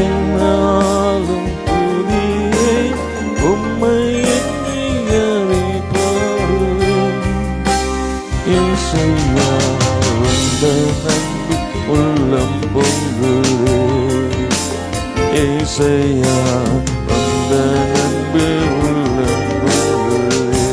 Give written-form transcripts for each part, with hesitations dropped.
என்னாலும் துதியே உம்மை எண்ணியதை பாடுவேன். இயேசுவா உந்த நம்பி உள்ளம் பொங்குதே. இயேசுவா உந்த நம்பி உள்ளம் பொங்குதே.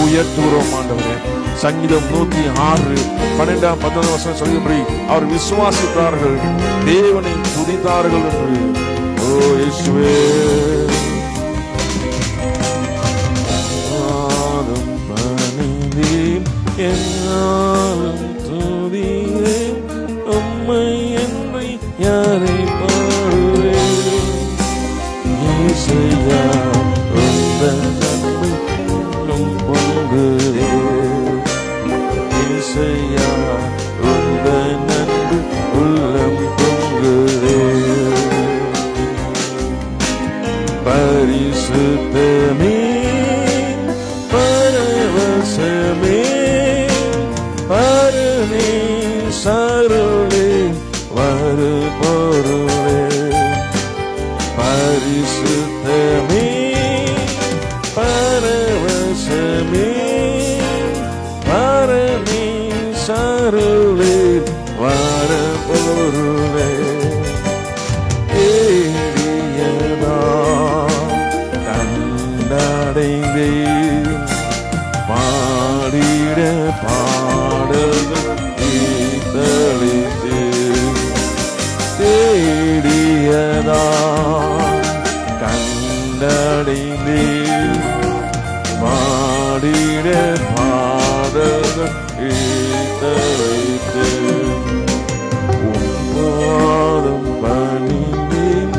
உயர்த்துகிறோம் ஆண்டவரே. சங்கீதம் 106:12-14 சொல்லும்படி அவர் விசுவாசித்தார்கள், தேவனை துதித்தார்கள் என்று. ஓ இயேசுவே, பணிந்தேன் என்னாலும் துதியேன் உம்மை என்று யாரை பாடுவேன். இயேசுவே உந்த நன்மை பொங்குதே. இயேசுவே உந்த நன்மை உள்ளம் பொங்குதே. பரிசுத்தமே பரவசமே பரனே சருளே வரு பொருளே. பரிசுத்தமே பரவசமே பரனே சருளே வர பொருளே. தேடியதா கண்டடைந்தேன் பாடிட பாடல்கள் தீர்த்தளித்து. தேடியதா கண்டடைந்தேன் பாடிட பாடல்கள் தீர்த்தளித்து. உம்பாதம் பணிந்தேன்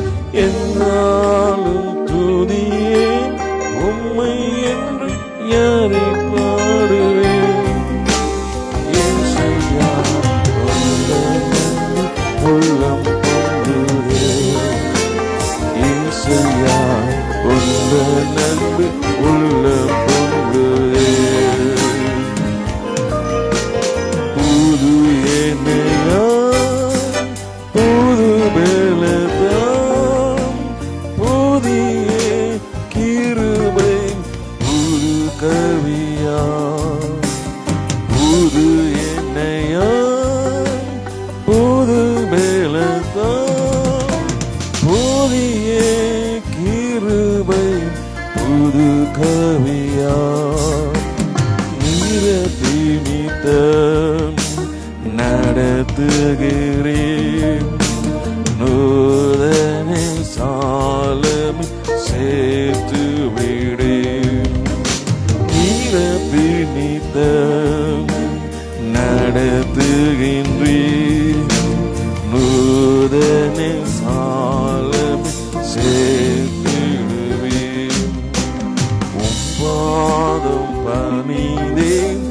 என்னாலும் துதியேன் உம்மை என்று யாரை பாடுவேன். இயேசுவா உந்த நன்மை உள்ளம் பொங்குதே. இயேசுவா உந்த நன்மை உள்ளம் பொங்குதே. புது எண்ணெயா புது பலத்தான் புதிய கிருபை புது கவியா. புது எண்ணெயா புது பலத்தான் புதிய கிருபை புது கவியா. நிமித்தம் நடத்துகிறேன் நூதனை சாலமி சேர்த்து விடேன். நிமித்தம் நடத்துகின்றேன் நூதனை சாலமி சேர்த்து விடுவேன். உம்பாதம் பணிந்தேன்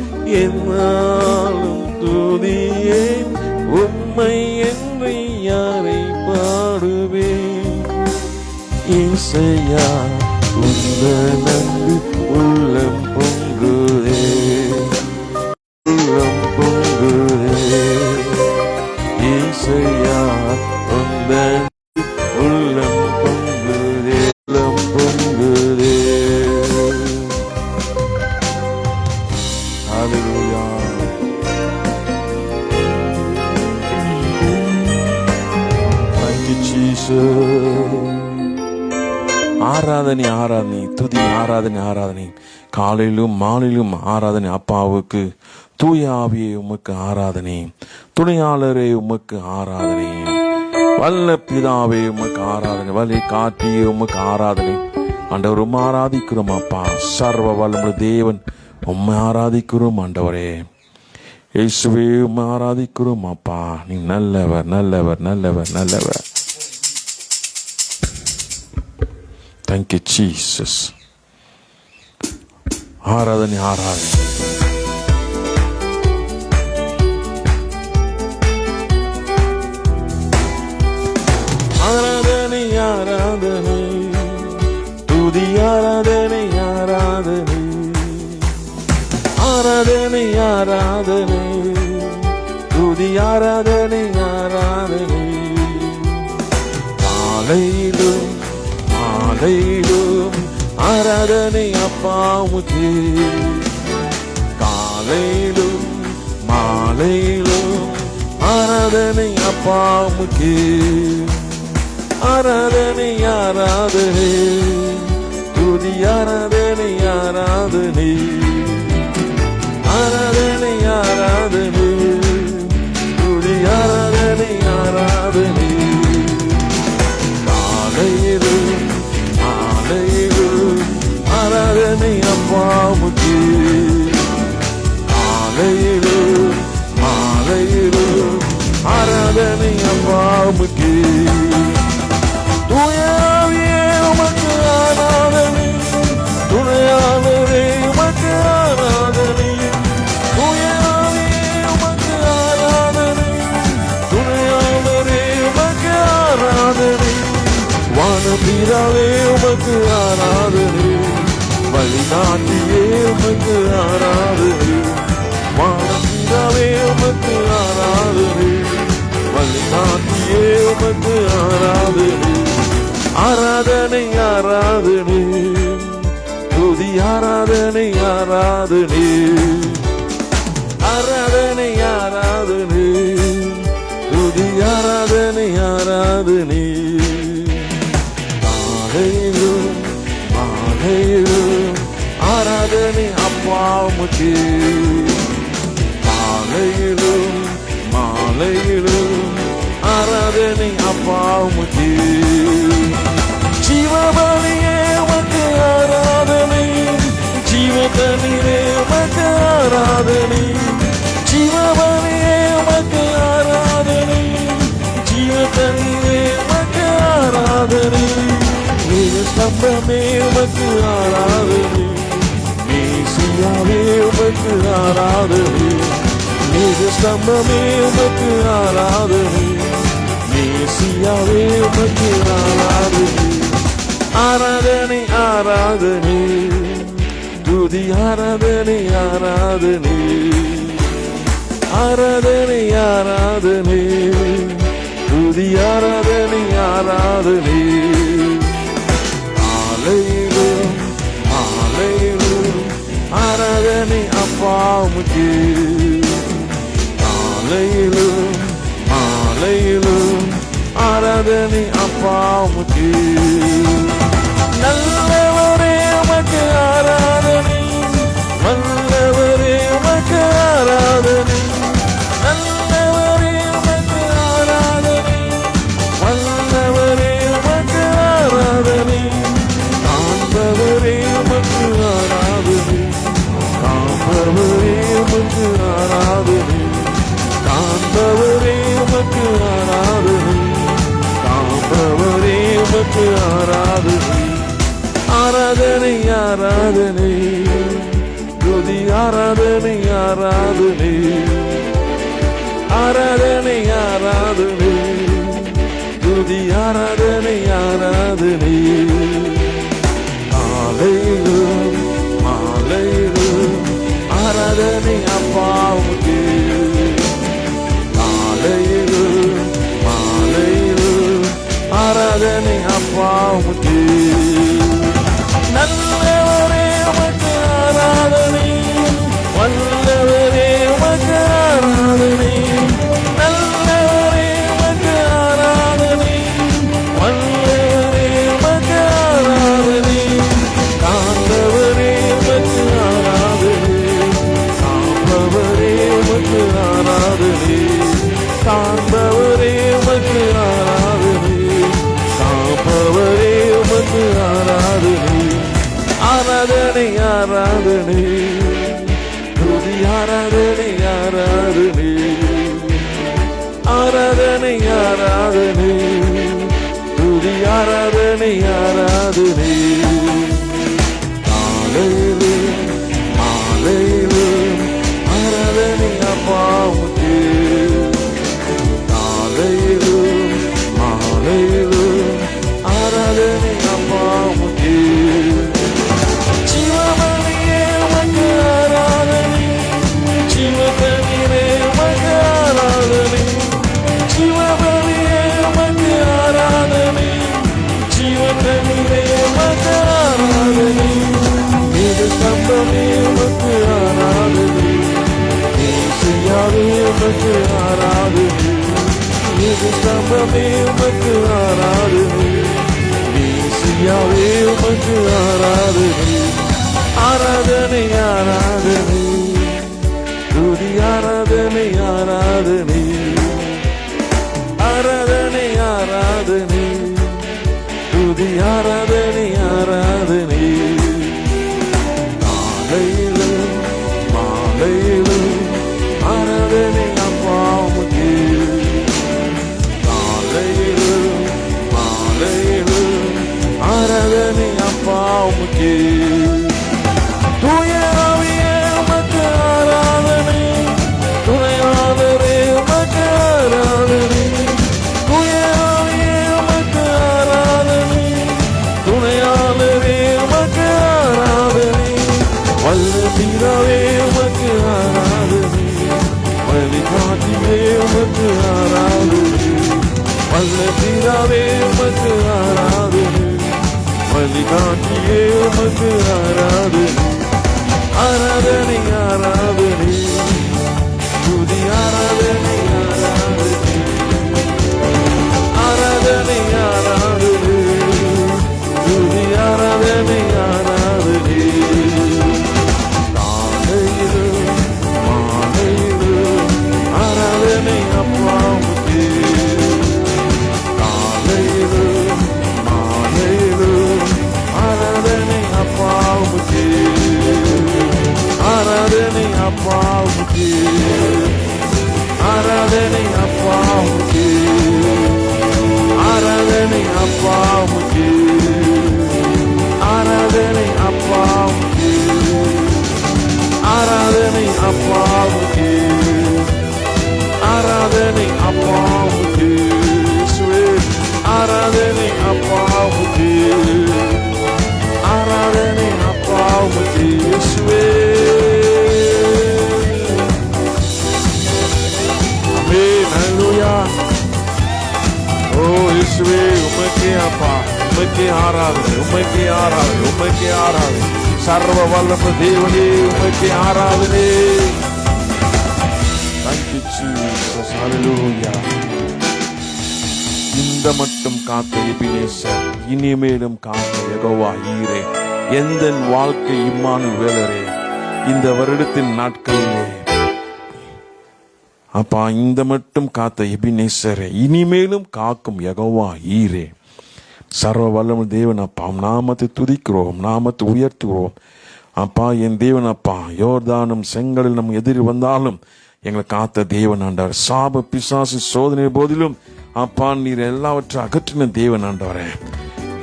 என்னாலும் துதியேன் உம்மை என்று யாரை பாடுவேன். இயேசுவா உந்த நன்மை உள்ளம் பொங்குதே. உள்ளம் பொங்குதே. இயேசுவா உந்த உள்ளம் பொங்குதே. உள்ளம் பொங்குதே. ஹல்லேலூயா. Thank you, Jesus. ஆராதனை ஆராதனை, துதி ஆராதனை ஆராதனை, காலையிலும் மாலையிலும் ஆராதனை. அப்பாவுக்கு தூய ஆவியே உமக்கு ஆராதனை, துணையாளரே உமக்கு ஆராதனை, வல்ல பிதாவே உமக்கு ஆராதனை, வலி காட்டியே உமக்கு ஆராதனை. ஆண்டவர் உம்மை ஆராதிக்கிறோம் அப்பா, சர்வ வல்லமுள்ள தேவன் உம்மை ஆராதிக்கிறோம் ஆண்டவரே. இயேசுவே உம்மை ஆராதிக்கிறோம் அப்பா, நீ நல்லவர் நல்லவர் நல்லவர் நல்லவர். Thank you, Jesus. ஆராதனை ஆராதனை. ஆராதனை ஆராதனை, துதி ஆராதனை ஆராதனை, ஆராதனை ஆராதனை, துதி ஆராதனை ஆராதனை. காலையிலும் மாலையிலும் ஆராதனை அப்பாவுக்கு, காலையிலும் மாலையிலும் ஆராதனை அப்பாவுக்கு. ஆராதனை ஆராதனை, துதி ஆராதனை ஆராதனை, ஆராதனை ஆராதனை, துதி ஆராதனை ஆராதனை. காலையிலும் மாலையிலும் ஆராதனை அப்பாவுக்கு, காலையிலும் மாலையிலும் ஆராதனை அப்பாவுக்கு. தூய ஆவியே உமக்கு ஆராதனை, துணையாளரே உமக்கு ஆராதனை. தூய ஆவியே உமக்கு ஆராதனை, துணையாளரே உமக்கு ஆராதனை. வானபிதாவே உமக்கு ஆராதனை, வழிகாட்டியே உமக்கு ஆராதனை. வானபிதாவே உமக்கு ஆராதனை, வழிகாட்டியே உமக்கு ஆராதனை. ஆராதனை ஆராதனை, துதி ஆராதனை ஆராதனை, ஆராதனை ஆராதனை, துதி ஆராதனை ஆராதனை. காலையிலும் மாலையிலும் ஆராதனை அப்பாவுக்கு, காலையிலும் மாலையிலும் ஆராதனை அப்பாவுக்கு. ஜீவபலியே உமக்கு ஆராதனை, ஜீவதண்ணீரே உமக்கு ஆராதனை. ஜீவபலியே உமக்கு ஆராதனை, ஜீவதண்ணீரே உமக்கு ஆராதனை. ஸ்தம்பமே உமக்கு ஆராதனை, மேசியாவே உமக்கு ஆராதனை. ஸ்தம்பமே உமக்கு ஆராதனை, மேசியாவே உமக்கு ஆராதனை. ஆராதனை ஆராதனை, துதி ஆராதனை ஆராதனை, ஆராதனை ஆராதனை, துதி ஆராதனை ஆராதனை. காலையிலும் மாலையிலும் ஆராதனை அப்பாவுக்கு, காலையிலும் மாலையிலும் ஆராதனை அப்பாவுக்கு. நல்லவரே உமக்கு ஆராதனை, வல்லவரே உமக்கு ஆராதனை. நல்லவரே உமக்கு ஆராதனை, வல்லவரே உமக்கு ஆராதனை. காண்பவரே உமக்கு ஆராதனை, காண்பவரே உமக்கு ஆராதனை. காண்பவரே உமக்கு ஆராதனை, காண்பவரே உமக்கு ஆராதனை. ஆராதனை ஆராதனை, துதி ஆராதனை ஆராதனை, ஆராதனை ஆராதனை, துதி ஆராதனை ஆராதனை. காலையிலும் மாலையிலும் ஆராதனை அப்பாவுக்கு, காலையிலும் மாலையிலும் ஆராதனை அப்பாவுக்கு. நல்லவரே உமக்கு ஆராதனை, வல்லவரே உமக்கு ஆராதனை. நல்லவரே உமக்கு ஆராதனை, வல்லவரே உமக்கு ஆராதனை. ஆராதனை, துதி ஆராதனை ஆராதனை, ஆராதனை ஆராதனை, துதி ஆராதனை ஆராதனை. காலையிலும் மாலையிலும் ஆராதனை அப்பாவுக்கு, காலையிலும் மாலையிலும் ஆராதனை அப்பாவுக்கு. சிவமணியே உமக்கு ஆராதனை, சிவகனியே உமக்கு ஆராதனை, சிவமணியே உமக்கு ஆராதனை, சிவகனியே உமக்கு ஆராதனை. இது சம்பமே உமக்கு ஆராதனை, இசையாவே உமக்கு ஆராதனை. இது சம்பமே உமக்கு ஆராதனை, இசையாவே உமக்கு ஆராதனை. ஆராதனை ஆராதனை, துதி ஆராதனை ஆராதனை, ஆராதனை ஆராதனை, துதி ஆராதனை ஆராதனை. காலையிலும் மாலையிலும் ஆராதனை அப்பாவுக்கு, காலையிலும் மாலையிலும் ஆராதனை அப்பாவுக்கு. தூய ஆவியே உமக்கு ஆராதனை, துணையாளரே உமக்கு ஆராதனை, தூய ஆவியே உமக்கு ஆராதனை, துணையாளரே உமக்கு ஆராதனை. வல்ல பிதாவே உமக்கு ஆராதனை, வழிகாட்டியே உமக்கு ஆராதனை, வல்ல பிதாவே உமக்கு ஆராதனை, வழிகாட்டியே உமக்கு ஆராதனை. ஆராதனை ஆராதனை, துதி ஆராதனை ஆராதனை, ஆராதனை ஆராதனை, துதி ஆராதனை ஆராதனை. காலையிலும் மாலையிலும் ஆராதனை அப்பாவுக்கு, காலையிலும் மாலையிலும் ஆராதனை அப்பாவுக்கு, ஆராதனை அப்பாவுக்கு, ஆராதனை அப்பாவுக்கு, ஆராதனை அப்பாவுக்கு, ஆராதனை அப்பாவுக்கு, ஆராதனை அப்பாவுக்கு, ஆராதனை அப்பாவுக்கு, ஆராதனை அப்பாவுக்கு, ஆராதனை அப்பாவுக்கு. இயேசுவே ஆமென், ஹல்லேலூயா. ஓ இயேசுவே உமக்கே அப்பா, உமக்கே ஆராதனை, உமக்கே ஆராதனை, உமக்கே ஆராதனை. சர்வ வல்லமை தேவனே உமக்கே ஆராதனை. Thank you Jesus, hallelujah. இந்த மட்டும் காத்த எபினேசர், இனிமேலும் காத்த யெகோவா ஈரே, எந்த வாழ்க்கை இம்மானுவேலரே, இந்த வருடத்தின் நாட்களிலே அப்பா இந்த மட்டும் காத்த எபினேசரே, இனிமேலும் காக்கும் யெகோவா ஈரே, சர்வ வல்லமை தேவன் அப்பா, நாமத்தை துதிக்கிறோம், நாமத்தை உயர்த்துகிறோம் அப்பா. என் தேவன் அப்பா, யோர்தானும் செங்கலில் நம் எதிரி வந்தாலும் எங்களை காத்த தேவன் ஆண்டவர். சாப பிசாசு சோதனை போதிலும் அப்பா நீர் எல்லாவற்றை அகற்றின தேவன் ஆண்டவரே.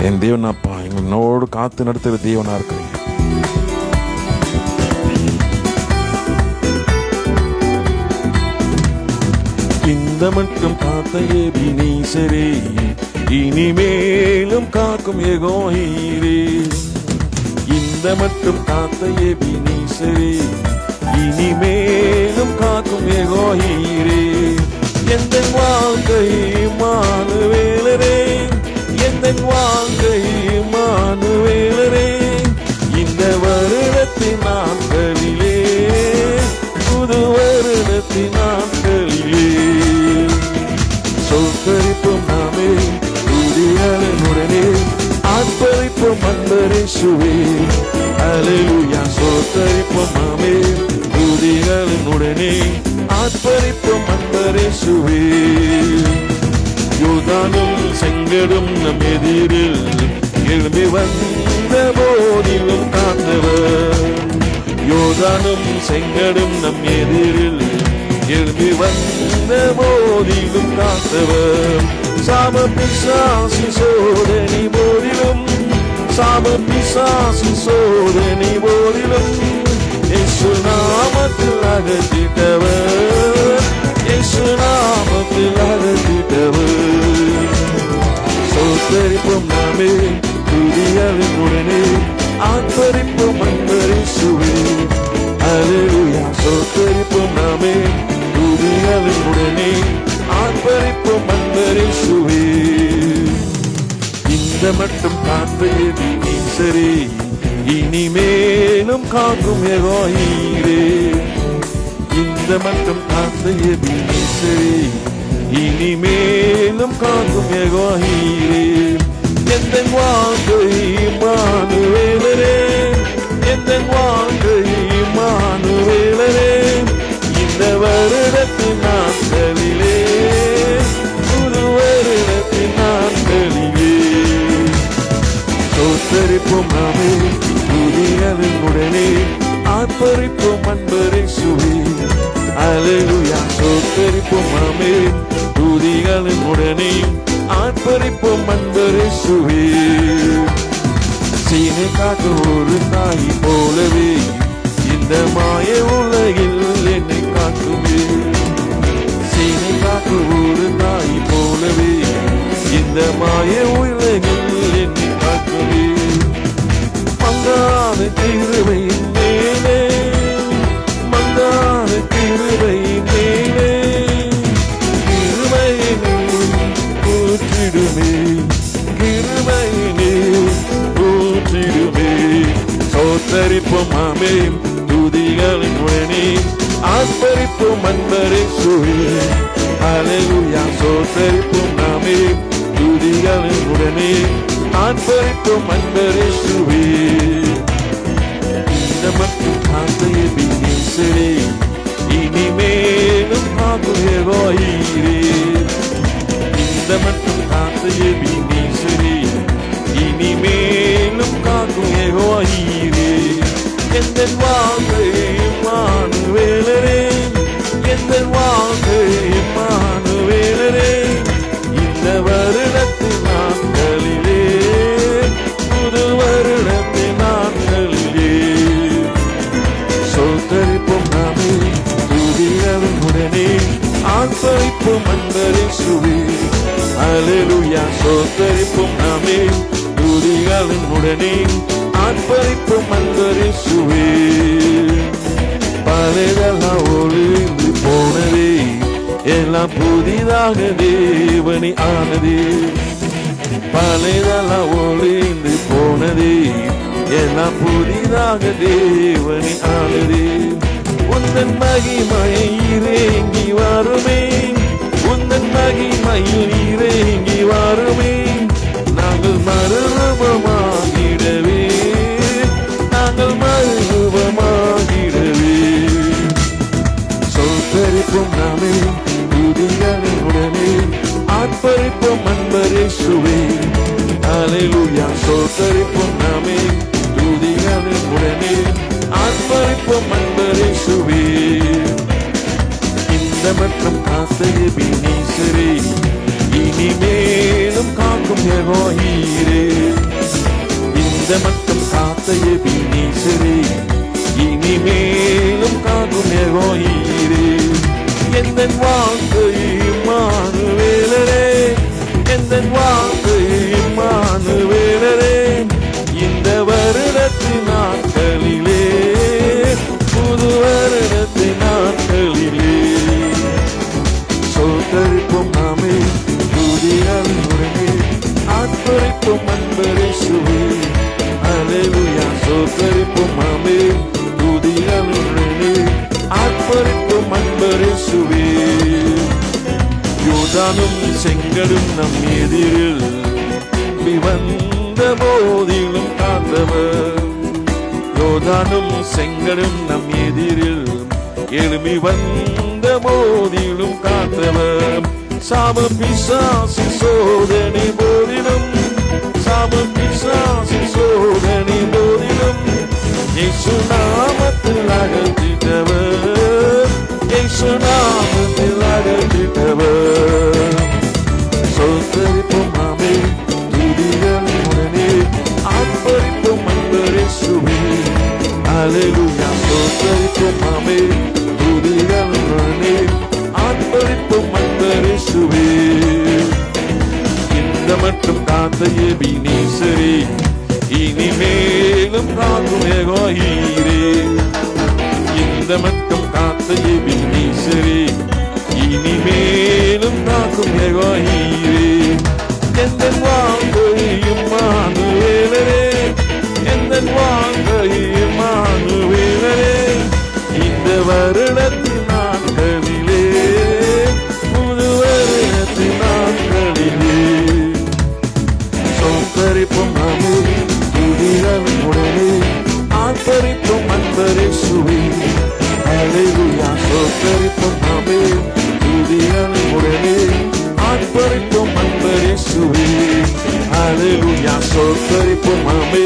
என் தேவன் அப்பா, எங்களோடு காத்து நடத்துகிற தேவனா இருக்கிறீங்க. இந்த மட்டும் காத்த எபினேசரே, இனிமேலும் காக்கும் யெகோவா ஈரே. இந்த மட்டும் காத்த எபினேசரே, இனிமேலும் காக்கும் யெகோவா ஈரே. எந்த வாழ்க்கை இம்மானுவேலரே, எந்த வாழ்க்கை இம்மானுவேலரே, இந்த வருடத்தின் நாட்களிலே, புது வருடத்தின் நாட்களிலே சொற்கரிப்பும் நாமே துதிகளுடனே ஆர்ப்பரிப்பும் அன்பரேசுவே. அல்லேலூயா. சொற்கரிப்பும் நாமே துதிகளுடனே ஆர்ப்பரிப்பும் அன்பரேசுவே. யோர்தானும் செங்கடும் நம் எதிரில் எழும்பி வந்த போதிலும் காத்தவர், யோர்தானும் செங்கடும் நம் எதிரில் எழும்பி வந்த போதிலும் காத்தவர். சாப பிசாசி சோதனை போதிலும், சாப பிசாசி சோதனை போதிலும் இயேசு நாமத்தில் அகற்றிட்டவர், இயேசு நாமத்தில் அகற்றிட்டவர். சோத்தரிப்போம் நாமே துதிகளின் உடனே, ஆர்ப்பரிப்போம் அன்பர் இயேசுவே. அல்லேலூயா. சோத்தரிப்போம் நாமே துதிகளின் உடனே, ஆர்ப்பரிப்போம் அன்பர் இயேசுவே. இந்த மட்டும் காப்பது நீசரே, இனிமேலும் காக்கும் யெகோவாயீரே. இந்த மட்டும் காப்பது நீசரே, இனிமேலும் காக்கும் யெகோவாயீரே. எந்த வாழ்க்கை இம்மானுவேலரே, எந்த வாழ்க்கை இம்மானுவேலரே. இந்த வருடத்தின் நாட்களிலே, புது வருடத்தின் நாட்களிலே சோத்தரிப்போம் நாமே துதிகளின் உடனே, ஆர்ப்பரிப்போம் அன்பர் இயேசுவே. அல்லேலூயா. சோத்தரிப்போம் நாமே துதிகளின் உடனே, ஆர்ப்பரிப்போம் அன்பர் இயேசுவே. சீனை காக்க ஒரு தாய் போலவே இந்த மாய உலகில் என்னை காக்குமே. சீனை காக்க ஒரு தாய் போலவே இந்த மாய உலகில் என்னை காக்குமே. மங்காத கிருபையின் மேலே, மங்காத கிருபையின் மேலே கிருபையினை ஊற்றிடுமே, கிருபையினை ஊற்றிடுமே. சோத்தரிப்போம் ஆமே துதிகளின் உடனே, ஆர்ப்பரிப்போம் அன்பர் இயேசுவே. அல்லேலூயா. சோத்தரிப்போம் நாமே துதிகளின் உடனே, ஆர்ப்பரிப்போம் அன்பர் இயேசுவே. இந்த மட்டும் காத்தைய பின்னீசரே, இனிமேலும் காக்கும் யெகோவாயீரே. இந்த மட்டும் காத்தைய பின்னீசரே, இனிமேலும் காக்கும் யெகோவாயீரே. எந்த வாழ்க்கை இம்மானுவேலரே, எந்த வாழ்க்கை இம்மானுவேலரே. இந்த வருடத்தின் நாட்களிலே, புது வருடத்தின் நாட்களிலே சோத்தரிப்போம் நாமே துதிகளின் உடனே, ஆர்ப்பரிப்போம் அன்பர் இயேசுவே. அல்லேலூயா. சோத்தரிப்போம் நாமே துதிகளின் உடனே, ஆர்ப்பரிப்போம் அன்பர் இயேசுவே. பழையதெல்லாம் ஒழிந்து போனதே, எல்லாம் புதிதாக தேவனி ஆனதே. பழையதெல்லாம் ஒழிந்து போனதே, எல்லாம் புதிதாக தேவனி ஆனதே. உந்தன் மகிமையை இறங்கி வருமே, உந்தன் மகிமையில் இறங்கி வருமே. நாங்கள் மறுரூபமாகிடவே, நாங்கள் மறுரூபமாகிடவே சோத்தரிப்போம் நாமே துதிகளின் உடனே, ஆர்ப்பரிப்போம் அன்பர் இயேசுவே. அல்லேலூயா. சோத்தரிப்போம் நாமே துதிகளின் உடனே, ஆர்ப்பரிப்போம் அன்பர் இயேசுவே. இந்த மட்டும் காத்தைய பின்னீசரே, இனிமேலும் காக்கும் யெகோவாயீரே. இந்த மட்டும் காத்தைய பின்னீசரே, இனிமேலும் காக்கும் யெகோவாயீரே. எந்த வாழ்க்கை இம்மானுவேலரே, எந்த வாழ்க்கை இம்மானுவேலரே. இந்த வருடத்தின் நாட்களிலே, புது வருடத்தின் நாட்களிலே சோத்தரிப்போம் நாமே துதிகளின் உடனே, ஆர்ப்பரிப்போம் அன்பர் இயேசுவே. அல்லேலூயா. சோத்தரிப்போம் நாமே துதிகளின் உடனே, ஆர்ப்பரிப்போம் அன்பர் இயேசுவே. யோர்தானும் செங்கடும் நம் எதிரில் வந்த போதிலும் காத்தவர். யோர்தானும் செங்கடும் நம் எதிரில் எழும்பி வந்த போதிலும் காத்தவர். சாப பிசாசு சோதனை போதிலும், சாப பிசாசு சோதனை போதிலும் இயேசு நாமத்தில் அகற்றிட்டவர், இயேசு நாமத்தில் அகற்றிட்டவர். சோதரிப்பும் ஆமே துதிகள் உடனே ஆர்ப்பரிப்பும் அன்பரே சுவே. அல்லேலூயா. சோதரிப்பும் ஆமே துதிகள் உடனே ஆர்ப்பரிப்பும் அன்பரே சுவே. இந்த மட்டும் காத்த எபினேசரே, இனிமேலும் காக்கும் யெகோவா-ஈரே. இந்த மட்டும் காத்த எபினேசரே, இனிமேலும் காக்கும் யெகோவா-ஈரே. எந்தன் வாழ்க்கையும் இம்மானுவேலரே, எந்தன் வாழ்க்கையும் இம்மானுவேலரே. இந்த வருடத்தின் நாட்களிலே, புது வருடத்தின் நாட்களிலே சோத்தரிப்பும் ஆமே துதிகள் உடனே ஆர்ப்பரிப்பும் அன்பரே சுவே. அல்லேலூயா. சோத்தரிப்பும் ஆமே துதிகள் உடனே ஆர்ப்பரிப்பும் அன்பரே சுவே. அல்லேலூயா. சோத்தரிப்பும் ஆமே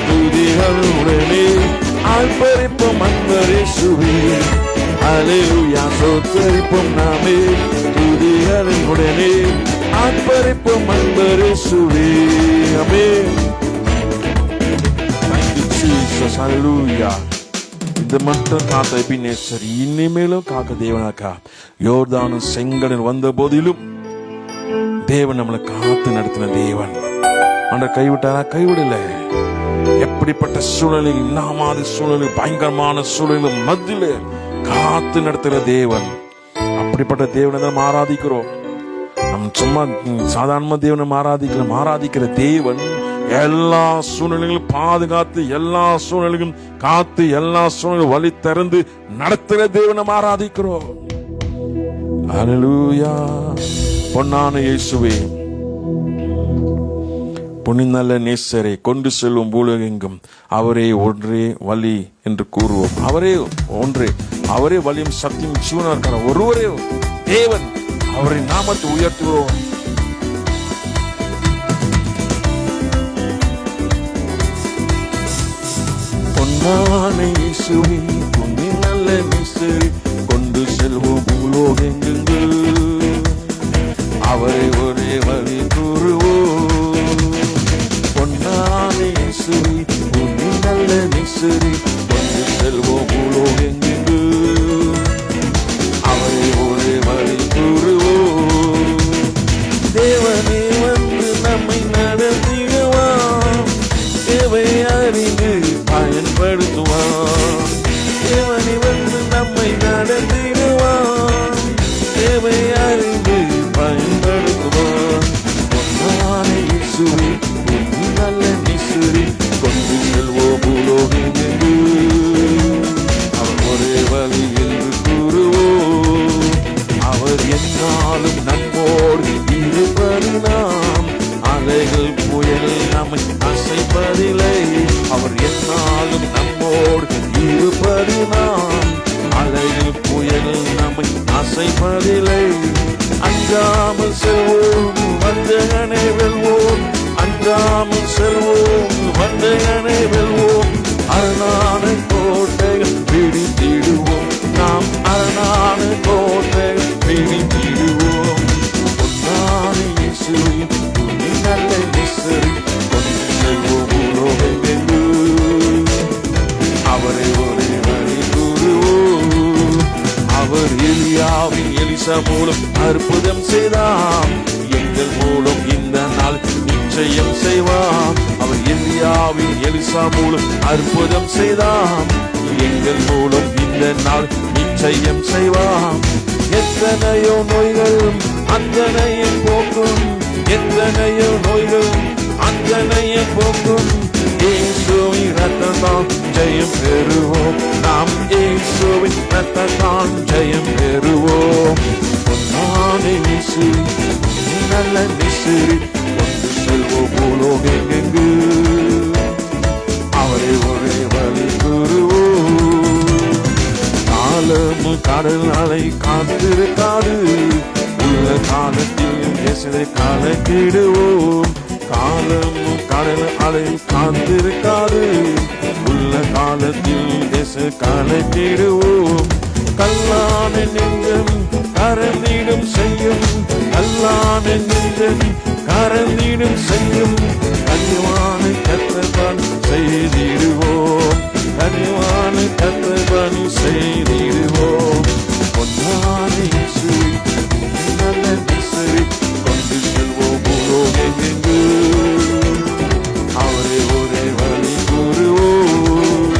துதிகள் உடனே ஆர்ப்பரிப்பும் அன்பரே சுவே. அல்லேலூயா. சோத்தரிப்பும் நாமே துதிகள் உடனே ஆர்ப்பரிப்பும் அன்பரே சுவே. ஆமென். Thank you Jesus. Hallelujah. இந்த மட்டும் காத்த எபினேசர் இனிமேலும் காக்க தேவனாக்கா. யோர்தானும் செங்கடல் வந்த போதிலும் தேவன் நம்மளை காத்து நடத்தின தேவன். ஆண்டவர் கைவிட்டாரா? கைவிடல. எப்படிப்பட்ட சூழலில், இல்லாமாத சூழலில், பயங்கரமான சூழலில் மத்தியில காத்து நடத்துகிற தேவன். அப்படிப்பட்ட தேவனை நம்ம ஆராதிக்கிறோம். நம்ம சும்மா சாதாரண தேவனை ஆராதிக்கிற தேவன் எல்லா சூழ்நிலைகளும் பாதுகாத்து, எல்லா சூழ்நிலைகளும் காத்து, எல்லா சூழ்நிலையும் வழி திறந்து நடத்துகிற தேவனை ஆராதிக்கிறோம். அல்லேலூயா. பொன்னான இயேசுவே, பொன்னின் நேசரை கொண்டு செல்லும் பூலோகெங்கும் அவரே ஒன்றே வழி என்று கூறுவோம். அவரே ஒன்றே, அவரே வழியும் சத்தியம் ஜீவனும் இருக்கிற ஒருவரே தேவன். அவரை நாமத்தை உயர்த்துகிறோம். பொன்னான இயேசுவே, பொன்னின் நல்ல நேசரை கொண்டு செல்வோம் பூலோகெங்கு அவரே ஒரே வழி கூறுவோம். பொன்னான இயேசுவே, பொன்னின் நல்ல நேசரை கொண்டு செல்வோம் பூலோகெங்கு அவரே ஒரே வழி கூறுவோம். தேவனே வந்து நம்மை நடத்திடுவான், தேவை அறிந்து பயன்படுத்துவான். தேவனே வந்து நம்மை நடத்திடுவான், தேவை அறிந்து பயன்படுத்துவான். பொன்னான இயேசுவே, பொன்னின் நல்ல நேசரை கொண்டு செல்வோம் பூலோகெங்கு அவர் ஒரே வழி என்று கூறுவோம். அவர் என்னாலும் நம்மோடு இருப்பது நாம், அலைகள் புயல் நம்மை அசைப்பதில்லை. அவர் என்னாலும் நம்மோடு இருப்பது நாம், அலைகள் புயல் நம்மை அசைப்பதில்லை. அஞ்சாமல் செல்வோம், வஞ்சகனை வெல்வோம். அஞ்சாமல் செல்வோம், வஞ்சகனை வெல்வோம். அரணான கோட்டைகள் பிடித்திடுவோம், நாம் அரணான கோட்டைகள் பிடித்திடுவோம். பொன்னான இயேசுவே, பொன்னின் நல்ல நேசரை கொண்டு செல்வோம் பூலோகெங்கு அவரை ஒரே வழி கூறுவோம். அவர் எலியாவின் எலிசா மூலம் அற்புதம் செய்தார், எங்கள் மூலம் இந்த நாள் நிச்சயம் செய்வார். அவர் எலியாவின் எலிசா மூலம் அற்புதம் செய்தார், எங்கள் மூலம் இந்த நாள் நிச்சயம் செய்வார். எத்தனையோ நோய்கள் அத்தனையும் போக்கும், எத்தனையோ நோய்கள் அத்தனையும் போக்கும். இயேசுவின் இரத்தத்தால் ஜெயம் பெறுவோம், நாம் இயேசுவின் இரத்தத்தால் ஜெயம் பெறுவோம். பொன்னான இயேசுவே, நல்ல நேசரை கொண்டு செல்வோம் பூலோகெங்கு அவரை ஒரே வழி கூறுவோம். காலமும் கடல் அலை காத்திருக்காது, உள்ள காலத்தில் இயேசுவை கணக்கிடுவோம். காலமும் கடல் அலை காத்திருக்காது, உள்ள நல்ல காலத்தில் தேச கலக்கிடுவோம். கல்லான நெஞ்சம் கரந்திடும் செய்யும், கல்லான நெஞ்சம் கரந்திடும் செய்யும். கனிவான கர்த்தர் செய்திடுவோம், கனிவான கர்த்தர் செய்திடுவோம். பொன்னான இயேசுவை நல்ல நேசரை கொண்டு செல்வோம் பூலோகெங்கு. அவரே ஒரே வழி கூறுவோம்.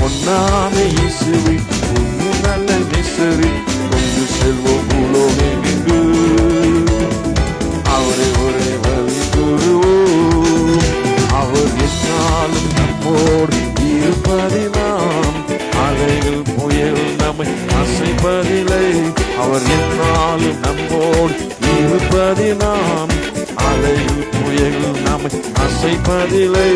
பொன்னான இயேசுவை நல்ல நேசரை கொண்டு செல்வோம் பூலோகெங்கு. அவரே ஒரே வழி கூறுவோம். அவர் என்னாலும் நம்மோடு இருப்பதினாம், அலைகள் புயல் நம்மை அசைப்பதில்லை. அவர் என்னாலும் நம்மோடு இருப்பதினாம், அலைகள் புயல் நம்மை அசைப்பதில்லை.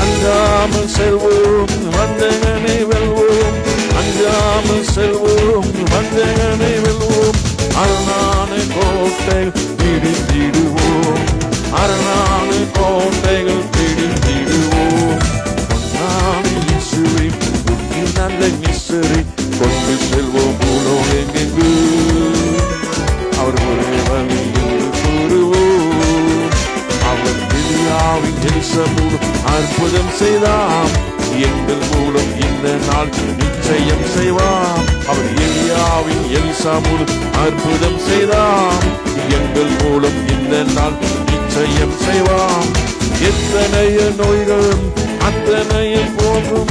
அஞ்சாமல் செல்வோம் வஞ்சகனை வெல்வோம், அஞ்சாமல் செல்வோம் வஞ்சகனை வெல்வோம். அரணான கோட்டைகள் பிடித்திடுவோம், அரணான கோட்டைகள் பிடித்திடுவோம். பொன்னான இயேசுவை நல்ல நேசரை கொண்டு செல்வோம் பூலோகெங்கு. அவர் ஒரே வழியில் கூறுவோம். அவர் எலியாவின் எலிசா மூலம் அற்புதம் செய்தாம், எங்கள் மூலம் இந்த நாள் நிச்சயம் செய்வாம். அவர் எலியாவின் எலிசா மூலம் அற்புதம் செய்தாம், எங்கள் மூலம் இந்த நாள் நிச்சயம் செய்வாம். எத்தனையோ நோய்களும் அத்தனையும் போக்கும்,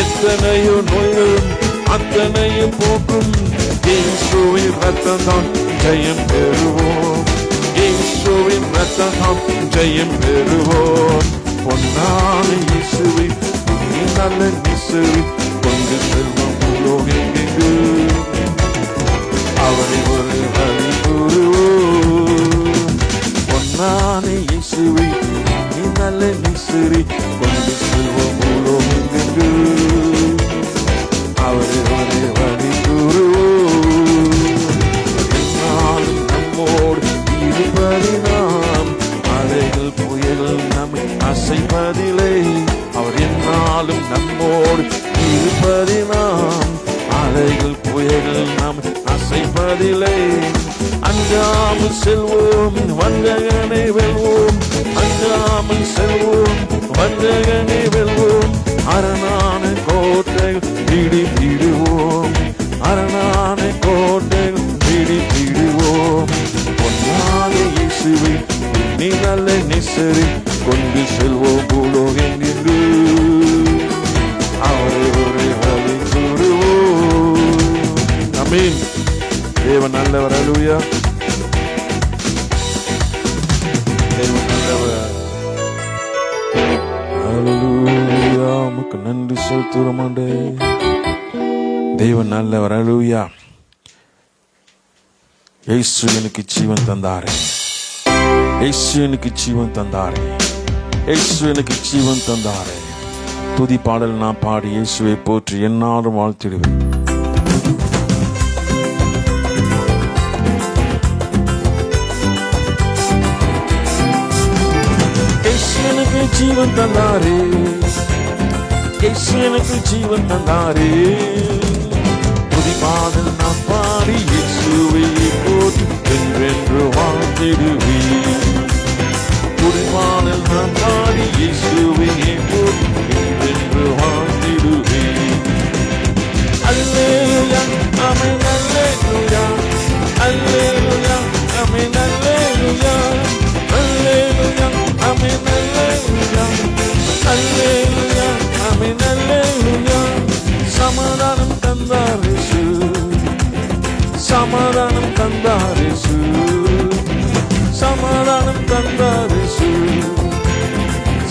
எத்தனையோ நோய்களும் அத்தனையும் போக்கும். இயேசுவின் இரத்தத்தால் ஜெயம் பெறுவோம், இயேசுவின் இரத்தத்தால் ஜெயம் பெறுவோம். பொன்னான இயேசுவை நல்ல நேசரை கொண்டு செல்வோம் பூலோகெங்கு. அவரை ஒரு வழி கூறுவோம். பொன்னான இயேசுவை நல்ல நேசரை கொண்டு செல்வோம் பூலோகெங்கு. அவரை ஒரு வழி கூறுவோம். என்னாலும் நம்மோடு இருப்பதினாம், அலைகள் புயல் நம்மை அசைப்பதில்லை. அவர் என்னாலும் நம்மோடு இருப்பதினாம், அலைகள் புயல் நம்மை அசைப்பதில்லை. அஞ்சாமல் செல்வோம் வஞ்சகனை வெல்வோம், அஞ்சாமல் செல்வோம் வஞ்சகனை வெல்வோம். அரணான கோட்டைகள் பிடித்திடுவோம், அரணான கோட்டைகள் பிடித்திடுவோம். பொன்னான இயேசுவை நீ நல்ல நேசரை கொண்டு செல்வோம் பூலோகெங்கு. அவரை ஒரு வழி கூறுவோம். ஆமென். தேவன் நல்லவர். அல்லேலூயா. தேவன் நல்லவர். அல்லேலூயா. உமக்கு நன்றி செலுத்துகிறோம் ஆண்டவரே. தேவன் நல்லவர். அல்லேலூயா. இயேசு எனக்கு ஜீவன் தந்தாரே, இயேசு எனக்கு ஜீவன் தந்தாரே, இயேசு எனக்கு ஜீவன் தந்தாரே. துதி பாடல் நான் பாடி இயேசுவை போற்றி எந்நாளும் வாழ்த்திடுவேன். இயேசு எனக்கு ஜீவன் தந்தாரே, இயேசு எனக்கு ஜீவன் தந்தாரே. துதி பாடல் நான் பாடி இயேசுவை போற்றி என்றென்று வாழ்த்திடுவேன். துதி பாடல் நான் பாடி இயேசுவை போற்றி என்றென்று வாழ்த்திடுவேன். அல்லேலூயா ஆமென் அல்லேலூயா, அல்லேலூயா ஆமென் அல்லேலூயா, அல்லேலூயா ஆமென் அல்லேலூயா, அல்லேலூயா ஆமென் அல்லேலூயா. சமாதானம் தந்தார் இயேசு, சமாதானம் தந்தார் இயேசு, சமாதானம் தந்தார் இயேசு,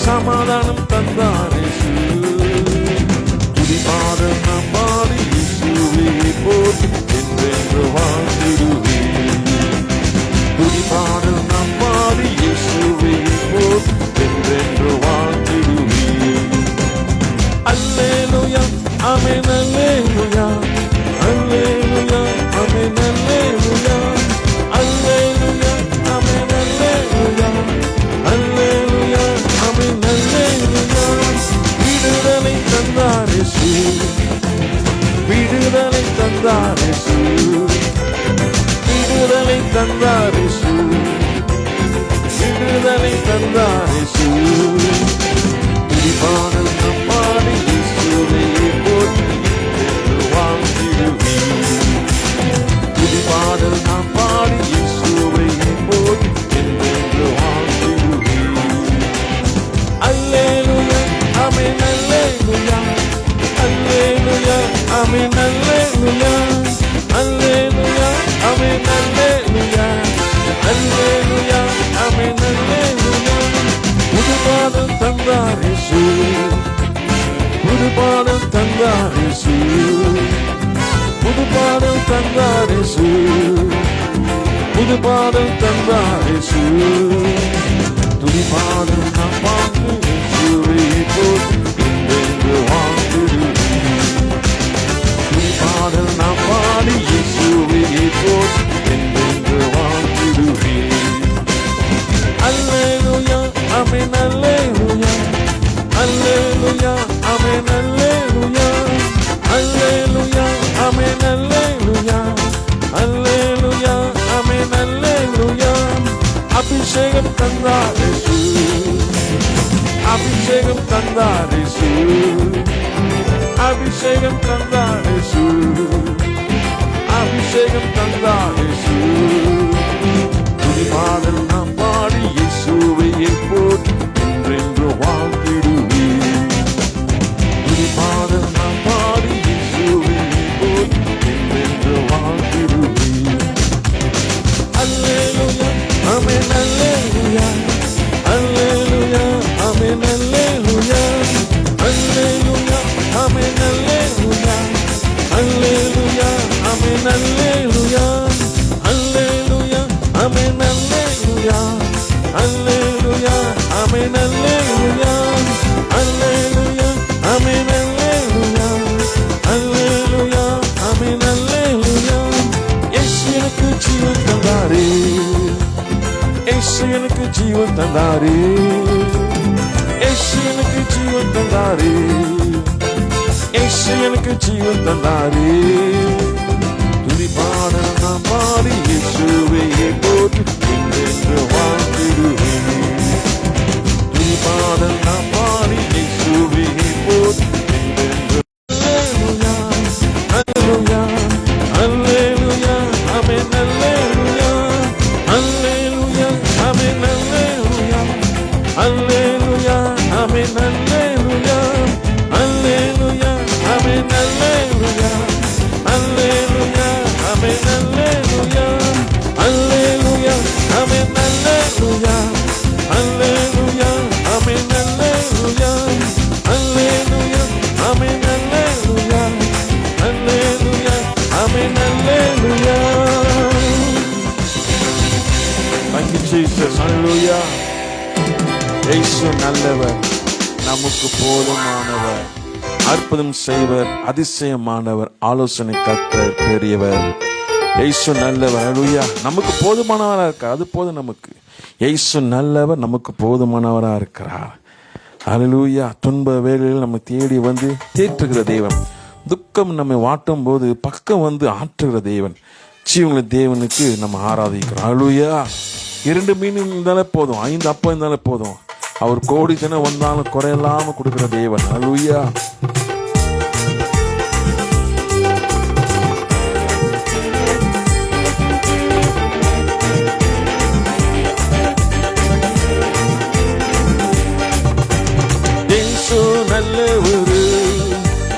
சமாதானம் தந்தார் இயேசு. துதி பாடல் நாம் பாடி இயேசுவை போற்றி என்றென்று வாழ்த்திடுவேன். துதி பாடல் நாம் பாடி இயேசுவை போற்றி என்றென்று வாழ்த்திடுவேன். அல்லேலூயா ஆமென் அல்லேலூயா, அல்லேலூயா ஆமென் அல்லேலூயா, அல்லேலூயா ஆமென் அல்லேலூயா, அல்லேலூயா ஆமென் அல்லேலூயா. விடுதலை பாடல் தந்தார் இயேசு, புது பாடல் தந்தார் இயேசு, புது பாடல் தந்தார் இயேசு. துதி பாடல் நாம் பாடு இயேசுவை போற்றி என்றென்று வாழ்ந்திடுவேன். துதி பாடல் நாம் பாடி இயேசுவை போற்றி என்றென்று வாழ்ந்திடுவேன். அல்லேலூயா ஆமென் அல்லேலூயா, அல்லேலூயா ஆமென் அல்லேலூயா, அல்லேலூயா ஆமென் அல்லேலூயா, அல்லேலூயா ஆமென் அல்லேலூயா. அபிஷேகம் தந்தார் இயேசு, அபிஷேகம் தந்தார் இயேசு, அபிஷேகம் தந்தார் இயேசு, அபிஷேகம் தந்தார் இயேசு. துதி பாடல் நாம் பாடி இயேசுவை போற்றி என்றென்று வாழ்த்திடுவேன். துதி பாடல் நாம் பாடி இயேசுவை போற்றி என்றென்று வாழ்த்திடுவேன். அல்லேலூயா ஆமென் அல்லேலூயா, அல்லேலூயா ஆமென் அல்லேலூயா, அல்லேலூயா ஆமென் அல்லேலூயா, அல்லேலூயா ஆமென் அல்லேலூயா, அல்லேலூயா ஆமென் அல்லேலூயா, அல்லேலூயா ஆமென் அல்லேலூயா, அல்லேலூயா ஆமென் அல்லேலூயா, அல்லேலூயா ஆமென் அல்லேலூயா. இயேசு எனக்கு ஜீவன் தந்தாரே, இயேசு எனக்கு ஜீவன் தந்தாரே, இயேசு எனக்கு ஜீவன் தந்தாரே, இயேசு எனக்கு ஜீவன் தந்தாரே. துதி பாடல் நாம் பாடி இயேசுவை போற்றி என்றென்று வாழ்த்திடுவேன். துதி பாடல் நாம் பாடி இயேசுவை போற்றி என்றென்று. அல்லேலூயா அல்லேலூயா ஆமென் அல்லேலூயா, அல்லேலூயா ஆமென் அல்லேலூயா, அல்லேலூயா ஆமென் அல்லேலூயா, அல்லேலூயா ஆமென் அல்லேலூயா, அல்லேலூயா ஆமென் அல்லேலூயா, அல்லேலூயா ஆமென் அல்லேலூயா, அல்லேலூயா ஆமென் அல்லேலூயா, அல்லேலூயா ஆமென் அல்லேலூயா, அல்லேலூயா ஆமென் அல்லேலூயா. Thank you Jesus. Hallelujah. இயேசு நல்லவர், நமக்கு போதுமானவர், அற்புதம் செய்வர், அதிசயமானவர், ஆலோசனை கர்த்தர், பெரியவர். இயேசு நல்லவர். ஹல்லேலூயா. நமக்கு போதுமானவரா இருக்கார், அது போதும் நமக்கு. இயேசு நல்லவர், நமக்கு போதுமானவரா இருக்கிறார். ஹல்லேலூயா. துன்ப வேளையில் நம்ம தேடி வந்து தேற்றுகிற தேவன், துக்கம் நம்மை வாட்டும் போது பக்கம் வந்து ஆற்றுகிற தேவன், ஜீவனுள்ள தேவனுக்கு நம்ம ஆராதிக்கிறோம். ஹல்லேலூயா. 2 மீன் இருந்தாலே போதும், 5 அப்பம் இருந்தாலே போதும், அவர் கோடி ஜனம் வந்தாலும் குறையில்லாம கொடுக்கிற தேவன். ஹல்லேலூயா. இயேசு நல்லவரு,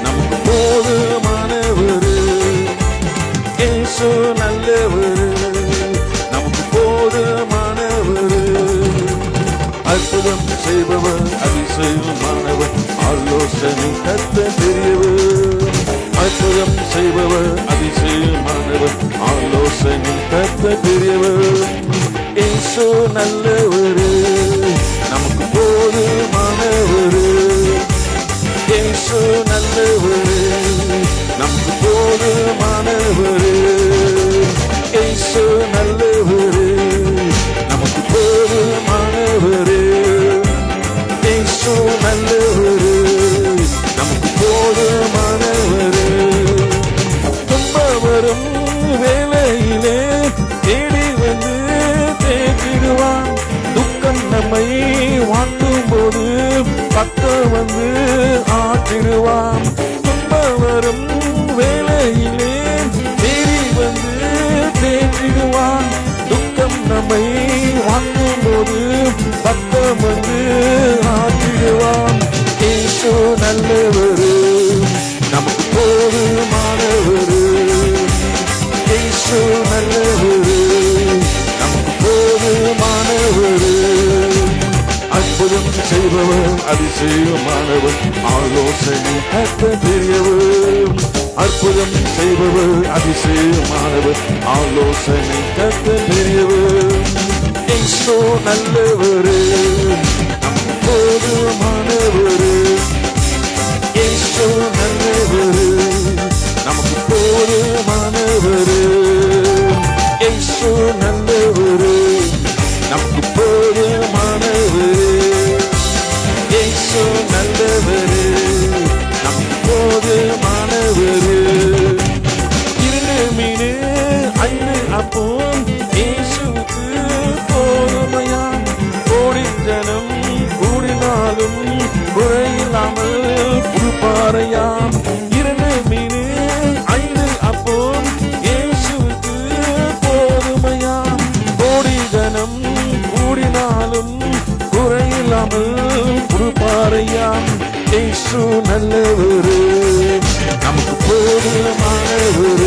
நமக்கு போதுமானவரு. இயேசு நல்லவரு, நமக்கு போதுமானவரு. அற்புதம் செய்பவர், அதிசயமானவர், ஆலோசனை கர்த்தர் பெரியவர். அற்புதம் செய்பவர், அதிசயமானவர், ஆலோசனை கர்த்தர் பெரியவர். இயேசு நல்லவரு, நமக்கு போதுமானவரு. இயேசு நல்லவரு, நமக்கு போதுமானவரு. இயேசு நல்லவரு, நமக்கு போதுமானவரு. இயேசு நல்லவரு, நமக்கு போதுமானவரு. துன்ப வரும் வேளையிலே தேடி வந்து தேற்றிடுவான். துக்கம் நம்மை வாட்டும் போது பக்கம் வந்து ஆற்றிடுவான். துன்ப வரும் வேளையிலே தேடி வந்து தேற்றிடுவான். துக்கம் நம்மை வாட்டும் போது பக்கம் வந்து ஆற்றிடுவான். இயேசு நல்லவரு, நமக்கு போதுமானவரு. இயேசு நல்லவரு, நமக்கு போதுமானவரு. அற்புதம் செய்பவர், அதிசயமானவர், ஆலோசனை கர்த்தர் பெரியவர், அற்புதம் செய்பவர், அதிசயமானவர், ஆலோசனை கர்த்தர் பெரியவர். இயேசு நல்லவர், நமக்கு போதுமானவர். இயேசு நல்லவர், நமக்கு போதுமானவர். இயேசு நல்லவர், நமக்கு போதுமானவர். இயேசு நல்லவர், நமக்கு போதுமானவர். 2 மீன் 5 அப்பம் இயேசுவுக்கு போதுமையா. கோடி ஜனம் கூடினாலும் குறையில்லாமல் கொடுப்பாரையா. 2 மீன் 5 அப்பம் இயேசுவுக்கு போதுமையா. கோடி ஜனம் கூடினாலும் குறையில்லாமல் கொடுப்பாரையா. இயேசு நல்லவர், நமக்கு போதுமானவர்.